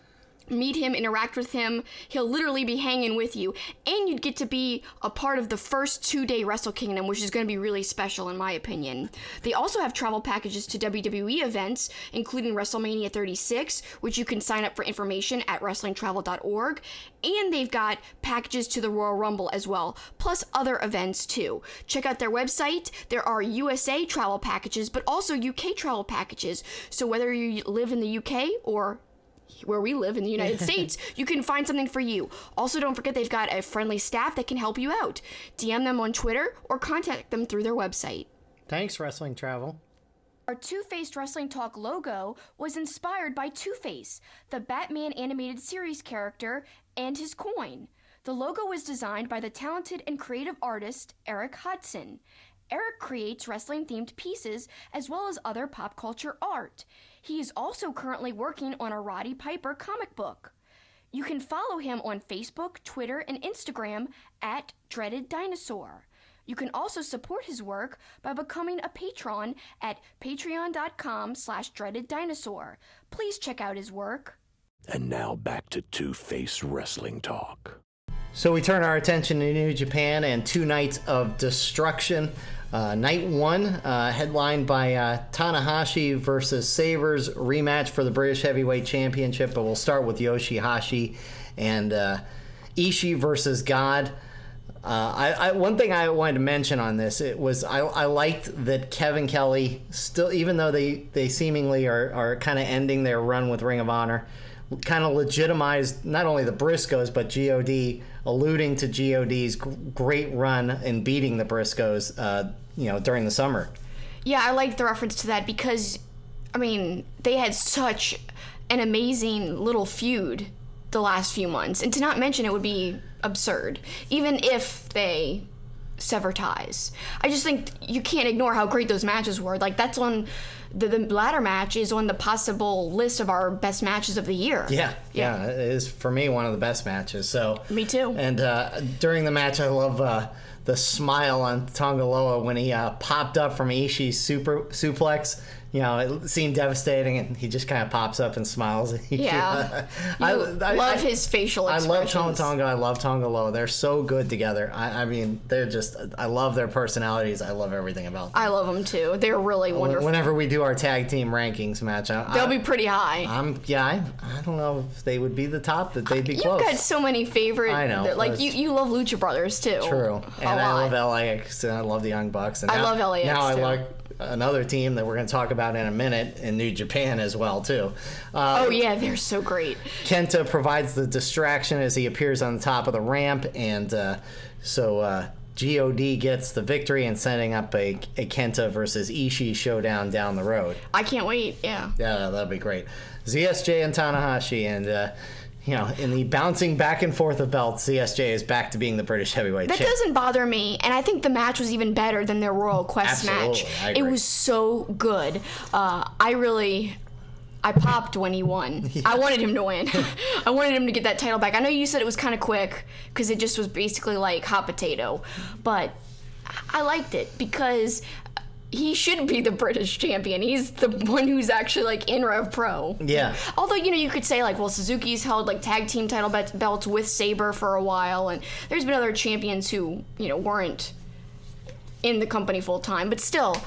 meet him, interact with him. He'll literally be hanging with you. And you'd get to be a part of the first 2-day Wrestle Kingdom, which is going to be really special in my opinion. They also have travel packages to WWE events, including WrestleMania 36, which you can sign up for information at wrestlingtravel.org. And they've got packages to the Royal Rumble as well, plus other events too. Check out their website. There are USA travel packages, but also UK travel packages. So whether you live in the UK or where we live in the United States, you can find something for you. Also, don't forget they've got a friendly staff that can help you out. DM them on Twitter or contact them through their website. Thanks, Wrestling Travel. Our Two-Faced Wrestling Talk logo was inspired by Two-Face, the Batman animated series character, and his coin. The logo was designed by the talented and creative artist Eric Hudson. Eric creates wrestling-themed pieces as well as other pop culture art. He is also currently working on a Roddy Piper comic book. You can follow him on Facebook, Twitter, and Instagram at Dreaded Dinosaur. You can also support his work by becoming a patron at patreon.com/dreadeddinosaur. Please check out his work. And now back to Two-Face Wrestling Talk. So we turn our attention to New Japan and 2 nights of destruction. Night 1, headlined by Tanahashi versus Sabres, rematch for the British Heavyweight Championship, but we'll start with Yoshihashi and Ishii versus God. One thing I wanted to mention on this, I liked that Kevin Kelly, still, even though they seemingly are kind of ending their run with Ring of Honor, kind of legitimized not only the Briscoes, but GOD, alluding to GOD's great run in beating the Briscoes, during the summer. Yeah, I like the reference to that because, I mean, they had such an amazing little feud the last few months. And to not mention it would be absurd, even if they sever ties. I just think you can't ignore how great those matches were. Like, that's on the ladder match is on the possible list of our best matches of the year. Yeah, it is, for me, one of the best matches. So me too. And during the match, I love the smile on Tongaloa when he popped up from Ishii's suplex. It seemed devastating, and he just kind of pops up and smiles. Yeah. I love his facial expressions. I love Tonga. I love Tongaloa. They're so good together. I mean, they're just, I love their personalities. I love everything about them. I love them, too. They're really wonderful. Whenever we do our tag team rankings match, they'll be pretty high. I don't know if they would be the top, but they'd be close. You've got so many favorite. I know. Like, you love Lucha Brothers, too. True. And I love LAX, and I love the Young Bucks. And I love LAX, now too. I like another team that we're going to talk about in a minute in New Japan as well, too. They're so great. Kenta provides the distraction as he appears on the top of the ramp, and so God gets the victory and setting up a Kenta versus Ishii showdown down the road. I can't wait, yeah. Yeah, that'll be great. ZSJ and Tanahashi, and in the bouncing back and forth of belts, CSJ is back to being the British heavyweight champ. That doesn't bother me, and I think the match was even better than their Royal Quest match. I agree. It was so good. I popped when he won. Yeah. I wanted him to win. I wanted him to get that title back. I know you said it was kind of quick because it just was basically like hot potato, but I liked it because he should be the British champion. He's the one who's actually like in Rev Pro. Yeah. Although, you could say like, well, Suzuki's held like tag team title belts with Sabre for a while, and there's been other champions who, weren't in the company full time, but still,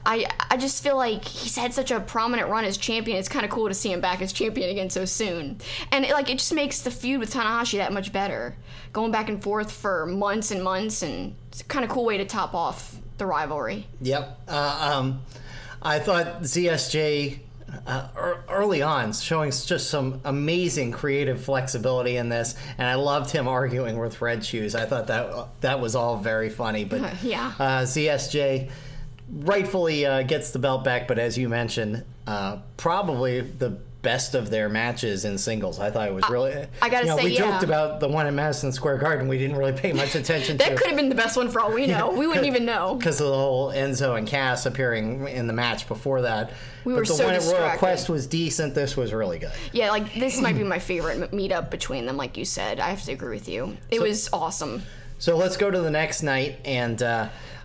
I just feel like he's had such a prominent run as champion. It's kind of cool to see him back as champion again so soon. And it just makes the feud with Tanahashi that much better. Going back and forth for months and months, and it's a kind of cool way to top off the rivalry. Yep. I thought ZSJ early on showing just some amazing creative flexibility in this, and I loved him arguing with Red Shoes. I thought that was all very funny. But yeah. ZSJ rightfully gets the belt back, but as you mentioned, probably the best of their matches in singles. I thought it was really. I gotta say, we joked about the one in Madison Square Garden. We didn't really pay much attention to. That could have been the best one for all we know. We wouldn't even know because of the whole Enzo and Cass appearing in the match before that. We were so distracted. But the one at Royal Quest was decent. This was really good. Yeah, this might be my favorite meetup between them. Like you said, I have to agree with you. It was awesome. So let's go to the next night, and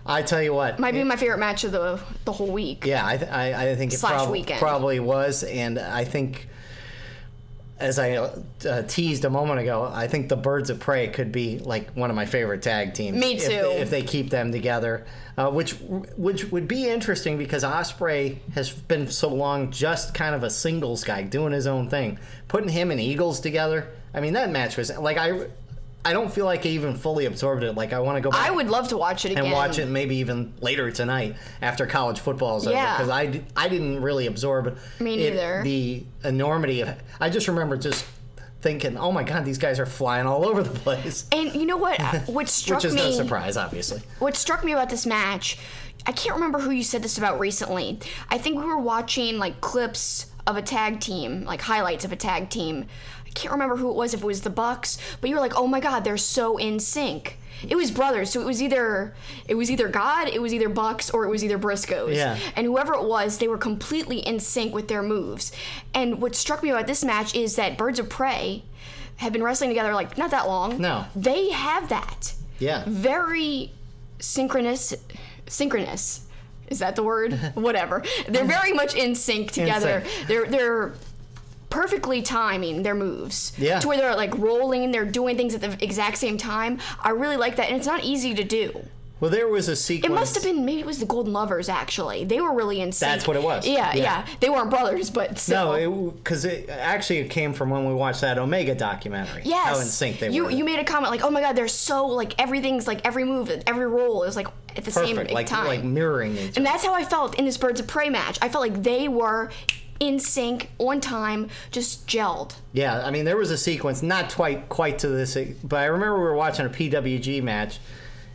I tell you what, might be my favorite match of the whole week. Yeah, I think it probably was, and I think, as I teased a moment ago, I think the Birds of Prey could be like one of my favorite tag teams. Me too. If they keep them together, which would be interesting because Ospreay has been so long just kind of a singles guy doing his own thing. Putting him and Eagles together, I mean, that match was like I don't feel like I even fully absorbed it. Like, I want to go back. I would love to watch it again. And watch it maybe even later tonight after college football is over. Yeah. Because I didn't really absorb Me neither. The enormity of it. I just remember just thinking, oh my God, these guys are flying all over the place. And you know what? What struck me... Which is no surprise, obviously. What struck me about this match, I can't remember who you said this about recently. I think we were watching, clips of a tag team, highlights of a tag team. Can't remember who it was, if it was the Bucks, but you were like, oh my God, they're so in sync. It was brothers, so it was either God, it was either Bucks, or it was either Briscoes. Yeah. And whoever it was, they were completely in sync with their moves. And what struck me about this match is that Birds of Prey have been wrestling together not that long. No. They have that. Yeah. Very synchronous. Is that the word? Whatever. They're very much in sync together. They're perfectly timing their moves. Yeah. To where they're like rolling, they're doing things at the exact same time. I really like that, and it's not easy to do. Well, there was a sequence. It must have been, maybe it was the Golden Lovers, actually. They were really in sync. That's what it was. Yeah. They weren't brothers, but still. No, because it came from when we watched that Omega documentary. Yes. How in sync they were. You made a comment like, oh my God, they're so, like, everything's, like, every move, every roll is, like, at the same time. Like mirroring each other. And that's how I felt in this Birds of Prey match. I felt like they were in sync, on time, just gelled. Yeah, I mean, there was a sequence, not quite to this, but I remember we were watching a PWG match,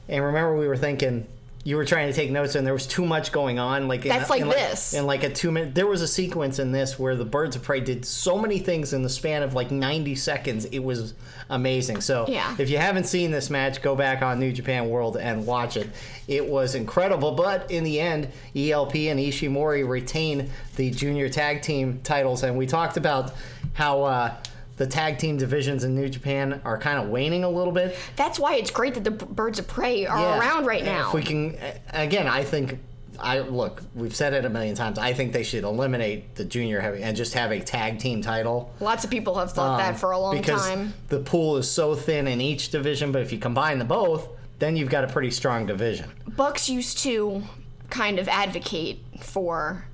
and remember we were thinking, you were trying to take notes, and there was too much going on. Like this. In like a 2-minute, there was a sequence in this where the Birds of Prey did so many things in the span of like 90 seconds. It was amazing. So if you haven't seen this match, go back on New Japan World and watch it. It was incredible, but in the end, ELP and Ishimori retain the junior tag team titles, and we talked about how the tag team divisions in New Japan are kind of waning a little bit. That's why it's great that the Birds of Prey are around right now. If we can, again, I think, look, we've said it a million times. I think they should eliminate the junior heavy and just have a tag team title. Lots of people have thought that for a long time. Because the pool is so thin in each division, but if you combine them both, then you've got a pretty strong division. Bucks used to kind of advocate for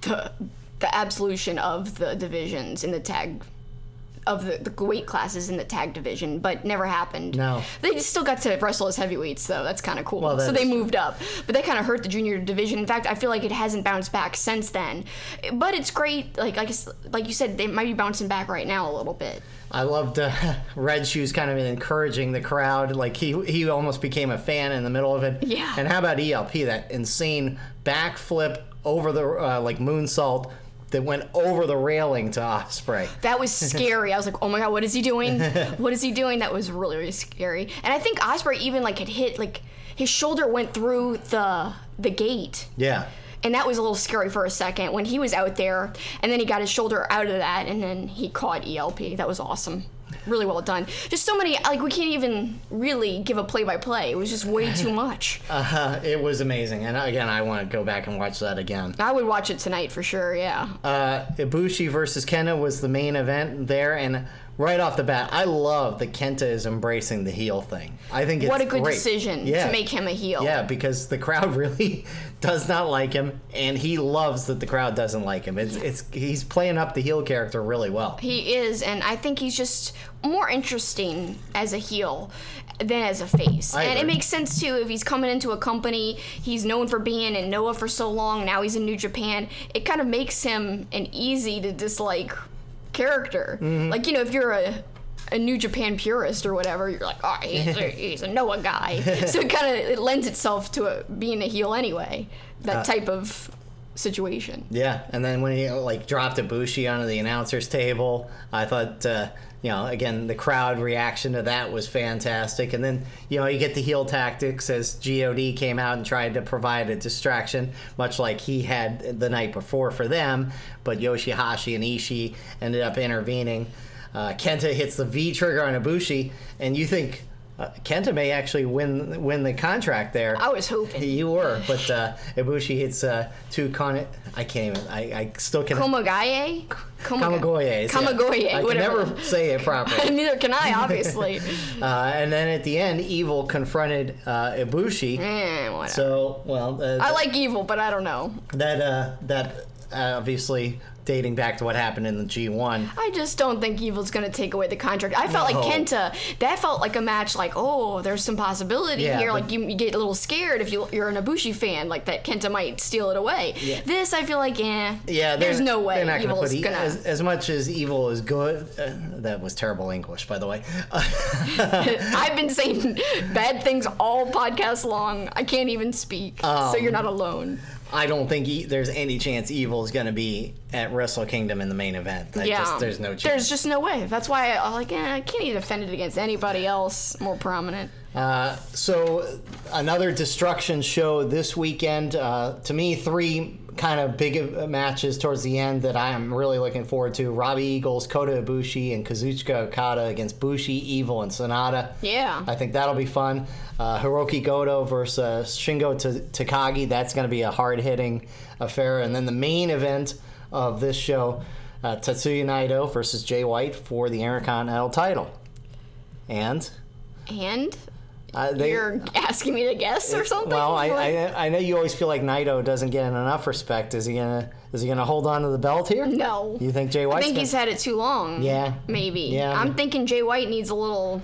the absolution of the divisions in the tag, of the weight classes in the tag division, but never happened. No. They still got to wrestle as heavyweights, though. That's kind of cool. Well, so they moved up. But that kind of hurt the junior division. In fact, I feel like it hasn't bounced back since then. But it's great. Like you said, they might be bouncing back right now a little bit. I loved Red Shoes kind of encouraging the crowd. Like he almost became a fan in the middle of it. Yeah. And how about ELP, that insane backflip over the like moonsault that went over the railing to Ospreay. That was scary. I was like, oh my God, what is he doing? What is he doing? That was really, really scary. And I think Ospreay even like had hit, like his shoulder went through the gate. Yeah. And that was a little scary for a second when he was out there, and then he got his shoulder out of that, and then he caught ELP. That was awesome. Really well done. Just so many, like, we can't even really give a play-by-play. It was just way too much. It was amazing. And again, I want to go back and watch that again. I would watch it tonight for sure, yeah. Bushi versus Kenna was the main event there, and right off the bat, I love that Kenta is embracing the heel thing. I think it's what a good great. Decision to make him a heel. Yeah, because the crowd really does not like him, and he loves that the crowd doesn't like him. He's playing up the heel character really well. He is, and I think he's just more interesting as a heel than as a face. And it makes sense too if he's coming into a company he's known for being in Noah for so long. Now he's in New Japan. It kind of makes him an easy to dislike character. Mm-hmm. Like, you know, if you're a New Japan purist or whatever, you're like, oh, he's a Noah guy. So it lends itself to being a heel anyway. That type of situation. Yeah, and then when he dropped Bushi onto the announcer's table, I thought again, the crowd reaction to that was fantastic. And then you get the heel tactics as God came out and tried to provide a distraction, much like he had the night before for them, but Yoshihashi and Ishii ended up intervening. Kenta hits the V trigger on Ibushi, and you think Kenta may actually win the contract there. I was hoping. You were, but Ibushi hits I can't even. I still can't. Kamigoye? Kamigoye. I can never say it properly. Neither can I, obviously. And then at the end, Evil confronted Ibushi. Whatever. So, I like Evil, but I don't know. That obviously dating back to what happened in the G1. I just don't think Evil's going to take away the contract. I felt like Kenta, that felt like a match like, oh, there's some possibility here. Like, you get a little scared if you're an Ibushi fan, like that Kenta might steal it away. Yeah. This, I feel like, there's no way Evil's going to... As much as Evil is good... that was terrible English, by the way. I've been saying bad things all podcast long. I can't even speak, so you're not alone. I don't think there's any chance Evil is going to be at Wrestle Kingdom in the main event. There's no chance. There's just no way. That's why I can't even defend it against anybody else more prominent. So another Destruction show this weekend. To me, 3 kind of big matches towards the end that I am really looking forward to. Robbie Eagles, Kota Ibushi, and Kazuchika Okada against Bushi, Evil, and Sonata. Yeah. I think that'll be fun. Hiroki Goto versus Shingo Takagi. That's going to be a hard-hitting affair. And then the main event of this show, Tetsuya Naito versus Jay White for the Intercontinental title. And? You're asking me to guess or something? Well, I know you always feel like Naito doesn't get enough respect. Is he gonna hold on to the belt here? No. You think Jay White? I think he's had it too long. Yeah. Maybe. Yeah. I'm thinking Jay White needs a little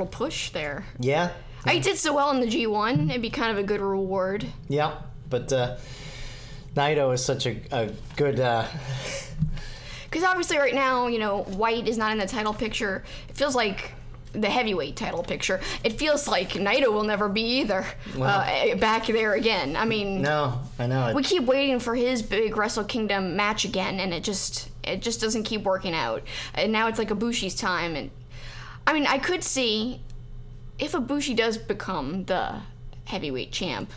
push there. Yeah. He did so well in the G1. It'd be kind of a good reward. Yeah, but Naito is such a good. Because obviously right now, White is not in the title picture. It feels like the heavyweight title picture. It feels like Naito will never be either back there again. I mean, no, I know. We keep waiting for his big Wrestle Kingdom match again, and it just doesn't keep working out. And now it's like Ibushi's time, and I mean, I could see if Ibushi does become the heavyweight champ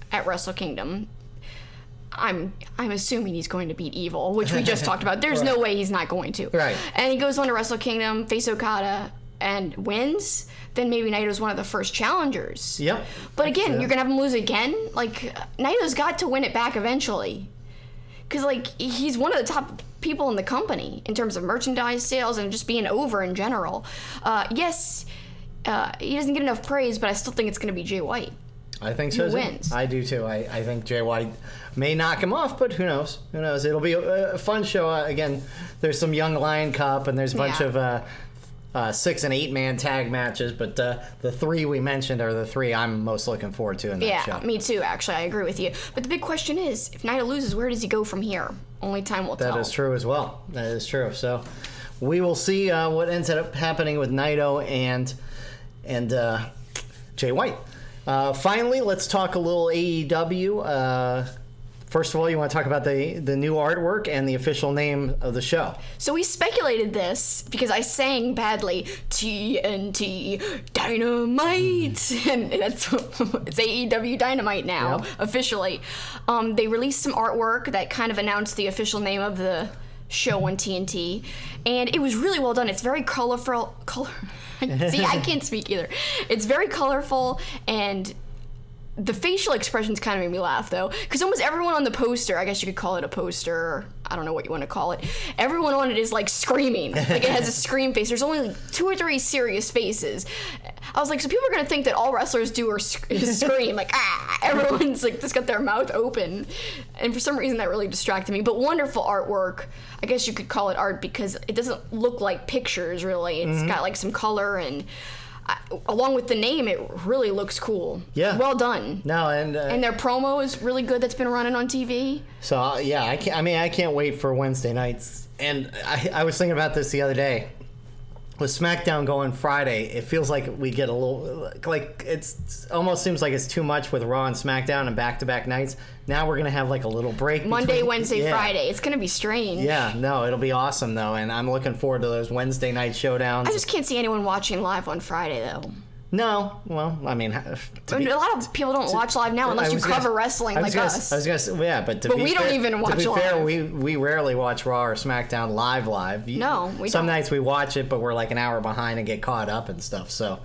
at Wrestle Kingdom. I'm assuming he's going to beat Evil, which we just talked about. There's no way he's not going to. Right. And he goes on to Wrestle Kingdom, face Okada, and wins, then maybe Naito's one of the first challengers. Yep. But again, you're going to have him lose again? Like, Naito's got to win it back eventually. Because, like, he's one of the top people in the company in terms of merchandise sales and just being over in general. Yes, he doesn't get enough praise, but I still think it's going to be Jay White. I think so. Who wins. I do too. I think Jay White may knock him off, but who knows? Who knows? It'll be a fun show. Again, there's some Young Lion Cup, and there's a bunch of 6 and 8 man tag matches, but the 3 we mentioned are the 3 I'm most looking forward to in that show. Yeah, me too, actually. I agree with you. But the big question is, if Naito loses, where does he go from here? Only time will tell. That is true as well. That is true. So we will see what ends up happening with Naito and Jay White. Finally, let's talk a little AEW. First of all, you want to talk about the new artwork and the official name of the show. So we speculated this because I sang badly TNT Dynamite, and it's AEW Dynamite now, officially. They released some artwork that kind of announced the official name of the show on TNT, and it was really well done. It's very colorful. See, I can't speak either. It's very colorful, and the facial expressions kind of made me laugh, though, because almost everyone on the poster, I guess you could call it a poster, or I don't know what you want to call it, everyone on it is, like, screaming. Like, it has a scream face. There's only 2 or 3 serious faces. I was like, so people are going to think that all wrestlers do is scream, like, ah! Everyone's, like, just got their mouth open. And for some reason, that really distracted me. But wonderful artwork. I guess you could call it art because it doesn't look like pictures, really. It's got, like, some color, and along with the name, it really looks cool. Yeah. Well done. No, and their promo is really good that's been running on TV. So, I can't wait for Wednesday nights. And I was thinking about this the other day. With SmackDown going Friday, it feels like we get a little, like, it's almost seems like it's too much with Raw and SmackDown and back-to-back nights. Now we're going to have, like, a little break. Monday, Wednesday, Friday. It's going to be strange. Yeah, no, it'll be awesome, though, and I'm looking forward to those Wednesday night showdowns. I just can't see anyone watching live on Friday, though. No, well, I mean, a lot of people don't watch live now unless you cover wrestling like us. I was gonna say, yeah, but we don't even watch live. To be fair, we rarely watch Raw or SmackDown live. No, we don't. Some nights we watch it, but we're like an hour behind and get caught up and stuff. So,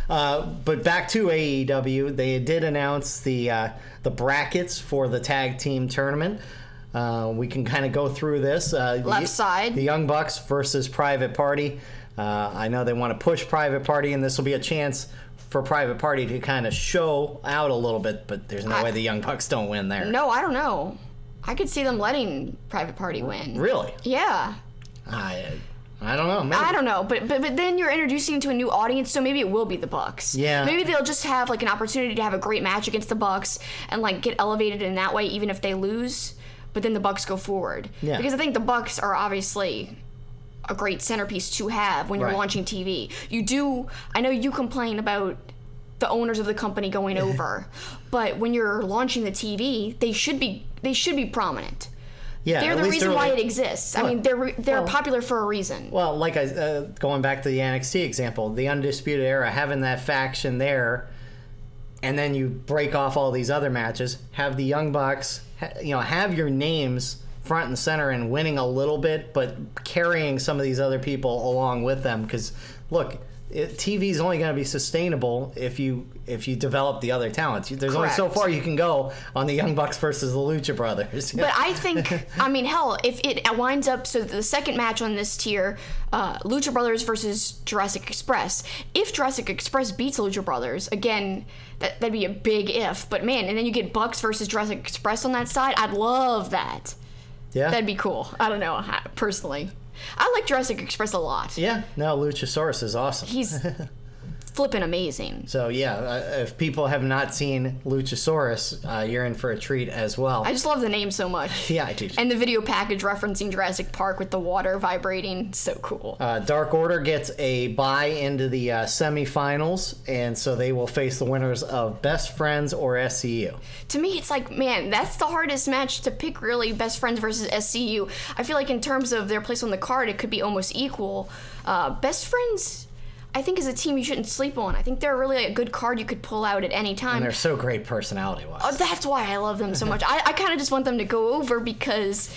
but back to AEW, they did announce the brackets for the tag team tournament. We can kind of go through this. Left side. The Young Bucks versus Private Party. I know they want to push Private Party, and this will be a chance for Private Party to kind of show out a little bit, but there's no way the Young Bucks don't win there. No, I don't know. I could see them letting Private Party win. Really? Yeah. I don't know. Maybe. I don't know, but then you're introducing to a new audience, so maybe it will be the Bucks. Yeah. Maybe they'll just have, like, an opportunity to have a great match against the Bucks and, like, get elevated in that way, even if they lose, but then the Bucks go forward. Yeah. Because I think the Bucks are obviously a great centerpiece to have when you're launching TV. I know you complain about the owners of the company going over, but when you're launching the TV, they should be prominent. Yeah, they're the reason why it exists. I mean, they're popular for a reason. Well, like going back to the NXT example, the Undisputed Era, having that faction there and then you break off all these other matches, have the Young Bucks, have your names front and center and winning a little bit, but carrying some of these other people along with them. Because, look, TV is only going to be sustainable if you develop the other talents. There's only so far you can go on the Young Bucks versus the Lucha Brothers. But I think, hell, if it winds up, so the second match on this tier, Lucha Brothers versus Jurassic Express. If Jurassic Express beats Lucha Brothers, again, that'd be a big if. But man, and then you get Bucks versus Jurassic Express on that side. I'd love that. Yeah, that'd be cool. I don't know, personally. I like Jurassic Express a lot. Yeah, no, Luchasaurus is awesome. He's flipping amazing. So yeah, if people have not seen Luchasaurus, you're in for a treat as well. I just love the name so much. Yeah, I do. And the video package referencing Jurassic Park with the water vibrating, so cool. Dark Order gets a bye into the semifinals, and so they will face the winners of Best Friends or SCU. To me, it's like, man, that's the hardest match to pick, really, Best Friends versus SCU. I feel like in terms of their place on the card, it could be almost equal. Best Friends, I think, is a team you shouldn't sleep on. I think they're really a good card you could pull out at any time. And they're so great personality-wise. That's why I love them so much. I kind of just want them to go over because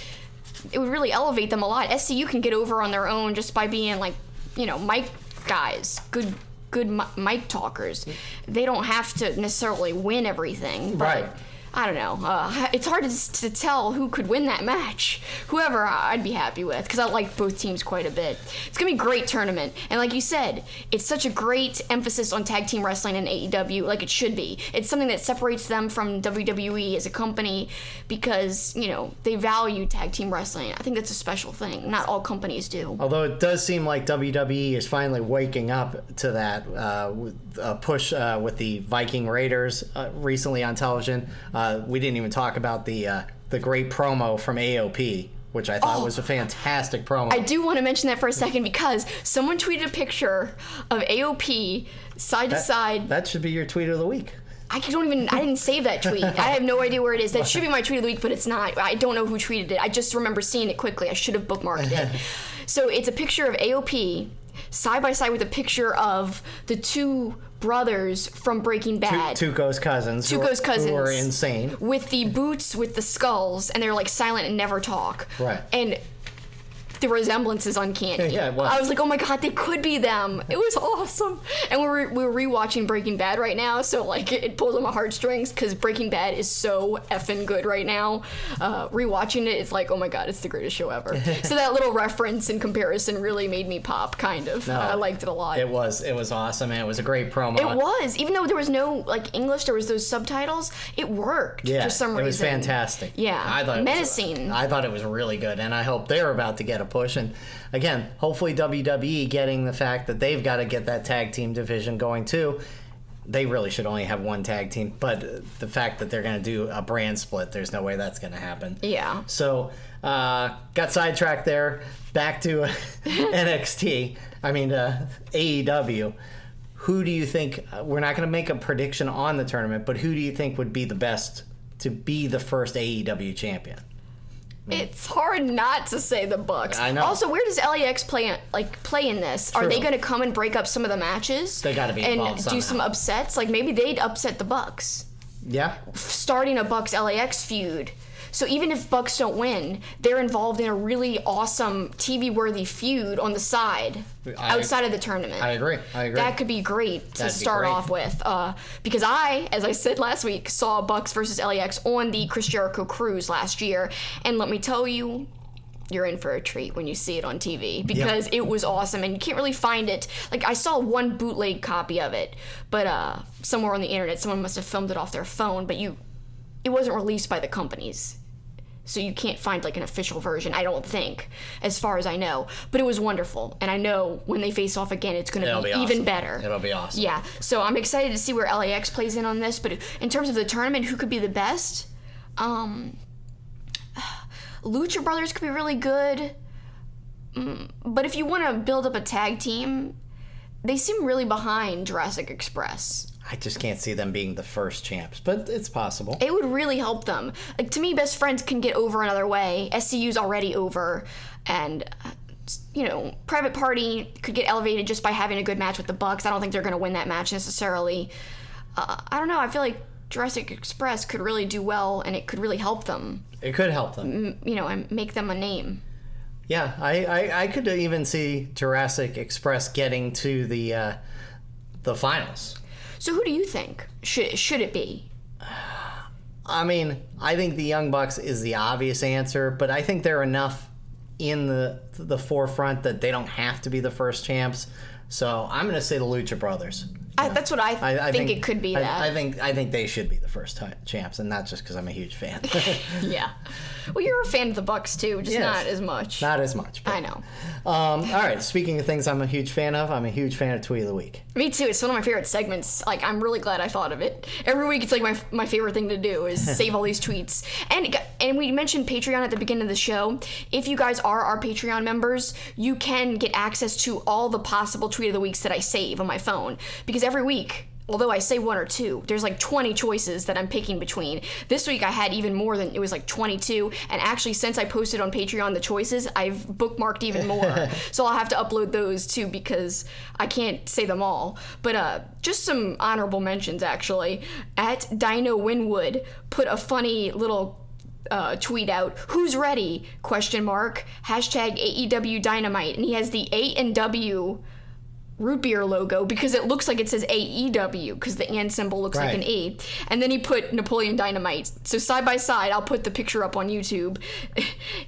it would really elevate them a lot. SCU can get over on their own just by being, like, mic guys, good mic talkers. They don't have to necessarily win everything. But right. I don't know. It's hard to tell who could win that match. Whoever, I'd be happy with, because I like both teams quite a bit. It's going to be a great tournament. And like you said, it's such a great emphasis on tag team wrestling in AEW, like it should be. It's something that separates them from WWE as a company because, they value tag team wrestling. I think that's a special thing. Not all companies do. Although it does seem like WWE is finally waking up to that push with the Viking Raiders recently on television. We didn't even talk about the great promo from AOP, which I thought was a fantastic promo. I do want to mention that for a second because someone tweeted a picture of AOP side to side. That should be your tweet of the week. I didn't save that tweet. I have no idea where it is. That should be my tweet of the week, but it's not. I don't know who tweeted it. I just remember seeing it quickly. I should have bookmarked it. So it's a picture of AOP side by side with a picture of the two brothers from Breaking Bad. Tuco's cousins. Who are insane. With the boots with the skulls, and they're like silent and never talk. Right. And the resemblance is uncanny. Yeah, it was. I was like, oh my god, they could be them. It was awesome. And we're rewatching Breaking Bad right now, so like it pulls on my heartstrings because Breaking Bad is so effing good right now. Rewatching it, it's like, oh my god, it's the greatest show ever. So that little reference and comparison really made me pop, kind of. No, I liked it a lot. It was awesome, and it was a great promo. It was, even though there was no like English, there was those subtitles. It worked for some reason. It was fantastic. Yeah, I thought menacing. I thought it was really good, and I hope they're about to get a push. And again, hopefully WWE getting the fact that they've got to get that tag team division going too. They really should only have one tag team, but the fact that they're going to do a brand split, there's no way that's going to happen. Yeah. So got sidetracked there. Back to NXT. AEW. Who do you think? We're not going to make a prediction on the tournament, but who do you think would be the best to be the first AEW champion? It's hard not to say the Bucks. I know. Also, where does LAX play in this? True. Are they going to come and break up some of the matches? They got to be involved and do some upsets. Like maybe they'd upset the Bucks. Yeah. Starting a Bucks LAX feud. So even if Bucks don't win, they're involved in a really awesome TV-worthy feud on the side, outside of the tournament. I agree. That could be great to start off with. Because as I said last week, saw Bucks versus LAX on the Chris Jericho cruise last year. And let me tell you, you're in for a treat when you see it on TV because it was awesome and you can't really find it. Like I saw one bootleg copy of it, but somewhere on the internet, someone must have filmed it off their phone, but it wasn't released by the companies. So you can't find like an official version, I don't think, as far as I know. But it was wonderful, and I know when they face off again, it's going to be even better. It'll be awesome. Yeah, so I'm excited to see where LAX plays in on this. But in terms of the tournament, who could be the best? Lucha Brothers could be really good. But if you want to build up a tag team, they seem really behind Jurassic Express. I just can't see them being the first champs, but it's possible. It would really help them. Like, to me, Best Friends can get over another way. SCU's already over, and Private Party could get elevated just by having a good match with the Bucks. I don't think they're going to win that match necessarily. I don't know. I feel like Jurassic Express could really do well, and it could really help them. It could help them. And make them a name. Yeah, I could even see Jurassic Express getting to the finals. So who do you think should it be? I mean, I think the Young Bucks is the obvious answer, but I think they're enough in the forefront that they don't have to be the first champs. So I'm going to say the Lucha Brothers. That's what I think it could be. That I think they should be the first champs, and not just because I'm a huge fan. Yeah. Well, you're a fan of the Bucks too, just not as much. Not as much. But, I know. All right. Speaking of things I'm a huge fan of, I'm a huge fan of Tweet of the Week. Me too. It's one of my favorite segments. Like, I'm really glad I thought of it. Every week, it's like my favorite thing to do is save all these tweets. And we mentioned Patreon at the beginning of the show. If you guys are our Patreon members, you can get access to all the possible Tweet of the Weeks that I save on my phone. Because every week, although I say one or two, there's like 20 choices that I'm picking between. This week I had even more than, it was like 22. And actually, since I posted on Patreon the choices, I've bookmarked even more. So I'll have to upload those too because I can't say them all. But just some honorable mentions actually. At Dino Winwood put a funny little tweet out, "Who's ready?" ? Hashtag AEW Dynamite. And he has the A&W root beer logo because it looks like it says AEW because the and symbol looks like an E. And then he put Napoleon Dynamite. So side by side, I'll put the picture up on YouTube.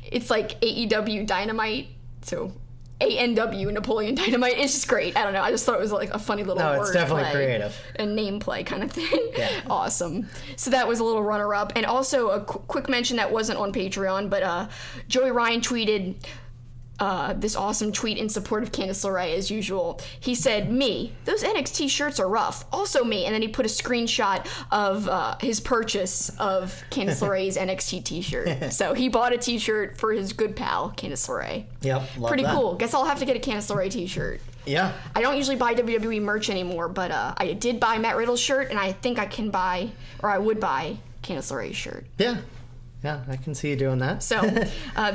It's like AEW Dynamite. So ANW Napoleon Dynamite. It's just great. I don't know. I just thought it was like a funny little word. No, it's definitely creative. A name play kind of thing. Yeah. Awesome. So that was a little runner up. And also a quick mention that wasn't on Patreon, but Joey Ryan tweeted this awesome tweet in support of Candice LeRae as usual. He said, "Me, those NXT shirts are rough. Also me." And then he put a screenshot of his purchase of Candice LeRae's NXT t-shirt. So he bought a t-shirt for his good pal, Candice LeRae. Yep, love Pretty that. cool. Guess I'll have to get a Candice LeRae t-shirt. Yeah. I don't usually buy WWE merch anymore, but I did buy Matt Riddle's shirt, and I think I would buy Candice LeRae's shirt. Yeah. Yeah, I can see you doing that. So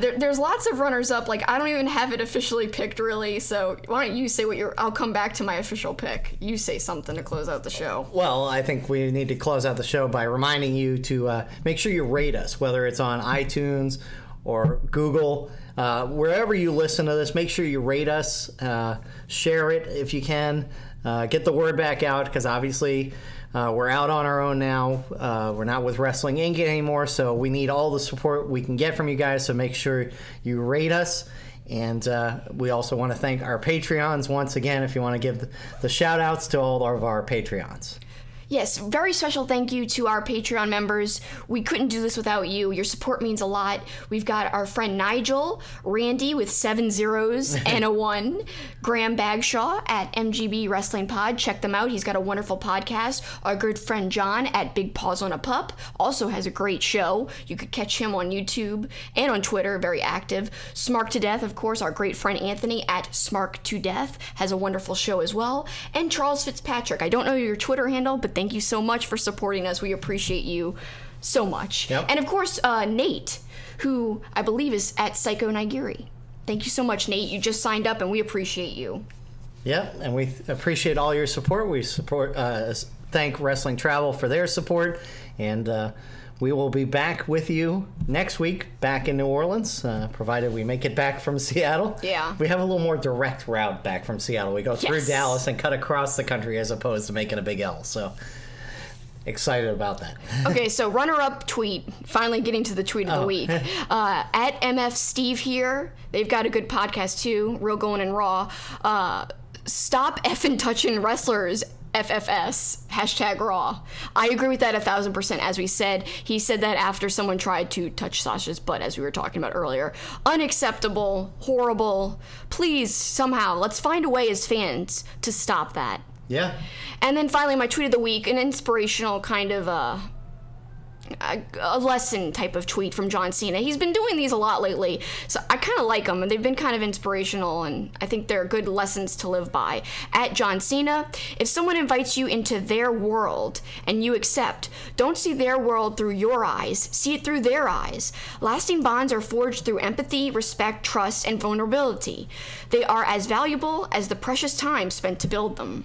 there's lots of runners-up. Like, I don't even have it officially picked, really. So why don't you say what I'll come back to my official pick. You say something to close out the show. Well, I think we need to close out the show by reminding you to make sure you rate us, whether it's on iTunes or Google. Wherever you listen to this, make sure you rate us. Share it if you can. Get the word back out, because obviously we're out on our own now. We're not with Wrestling Inc. anymore, so we need all the support we can get from you guys, so make sure you rate us. And we also want to thank our Patreons once again, if you want to give the shout-outs to all of our Patreons. Yes, very special thank you to our Patreon members. We couldn't do this without you. Your support means a lot. We've got our friend Nigel, Randy with 7 zeros and a 1, Graham Bagshaw at MGB Wrestling Pod. Check them out. He's got a wonderful podcast. Our good friend John at Big Paws on a Pup also has a great show. You could catch him on YouTube and on Twitter, very active. Smark to Death, of course, our great friend Anthony at Smark to Death has a wonderful show as well. And Charles Fitzpatrick. I don't know your Twitter handle, but thank you so much for supporting us. We appreciate you so much. Yep. And of course, Nate, who I believe is at Psycho Nigiri. Thank you so much, Nate. You just signed up, and we appreciate you. Yeah, and we appreciate all your support. We thank Wrestling Travel for their support, and we will be back with you next week, back in New Orleans, provided we make it back from Seattle. Yeah. We have a little more direct route back from Seattle. We go through Dallas and cut across the country as opposed to making a big L. So excited about that. Okay, so runner-up tweet. Finally getting to the tweet of the week. At MF Steve here. They've got a good podcast too, Real Going and Raw. Stop effing touching wrestlers. FFS, hashtag Raw. I agree with that 1,000%. As we said, he said that after someone tried to touch Sasha's butt, as we were talking about earlier. Unacceptable, horrible. Please, somehow, let's find a way as fans to stop that. Yeah. And then finally, my tweet of the week, an inspirational kind of a lesson type of tweet from John Cena. He's been doing these a lot lately, so I kind of like them, and they've been kind of inspirational, and I think they're good lessons to live by. At John Cena, if someone invites you into their world and you accept, don't see their world through your eyes, see it through their eyes. Lasting bonds are forged through empathy, respect, trust, and vulnerability. They are as valuable as the precious time spent to build them.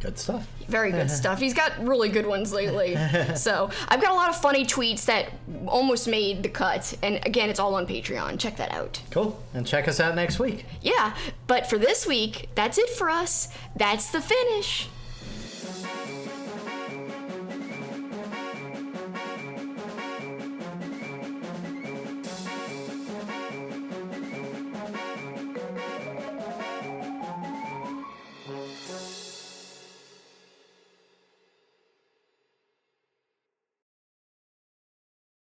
Good stuff. Very good stuff. He's got really good ones lately. So I've got a lot of funny tweets that almost made the cut. And again, it's all on Patreon. Check that out. Cool. And check us out next week. Yeah, but for this week, that's it for us. That's the finish.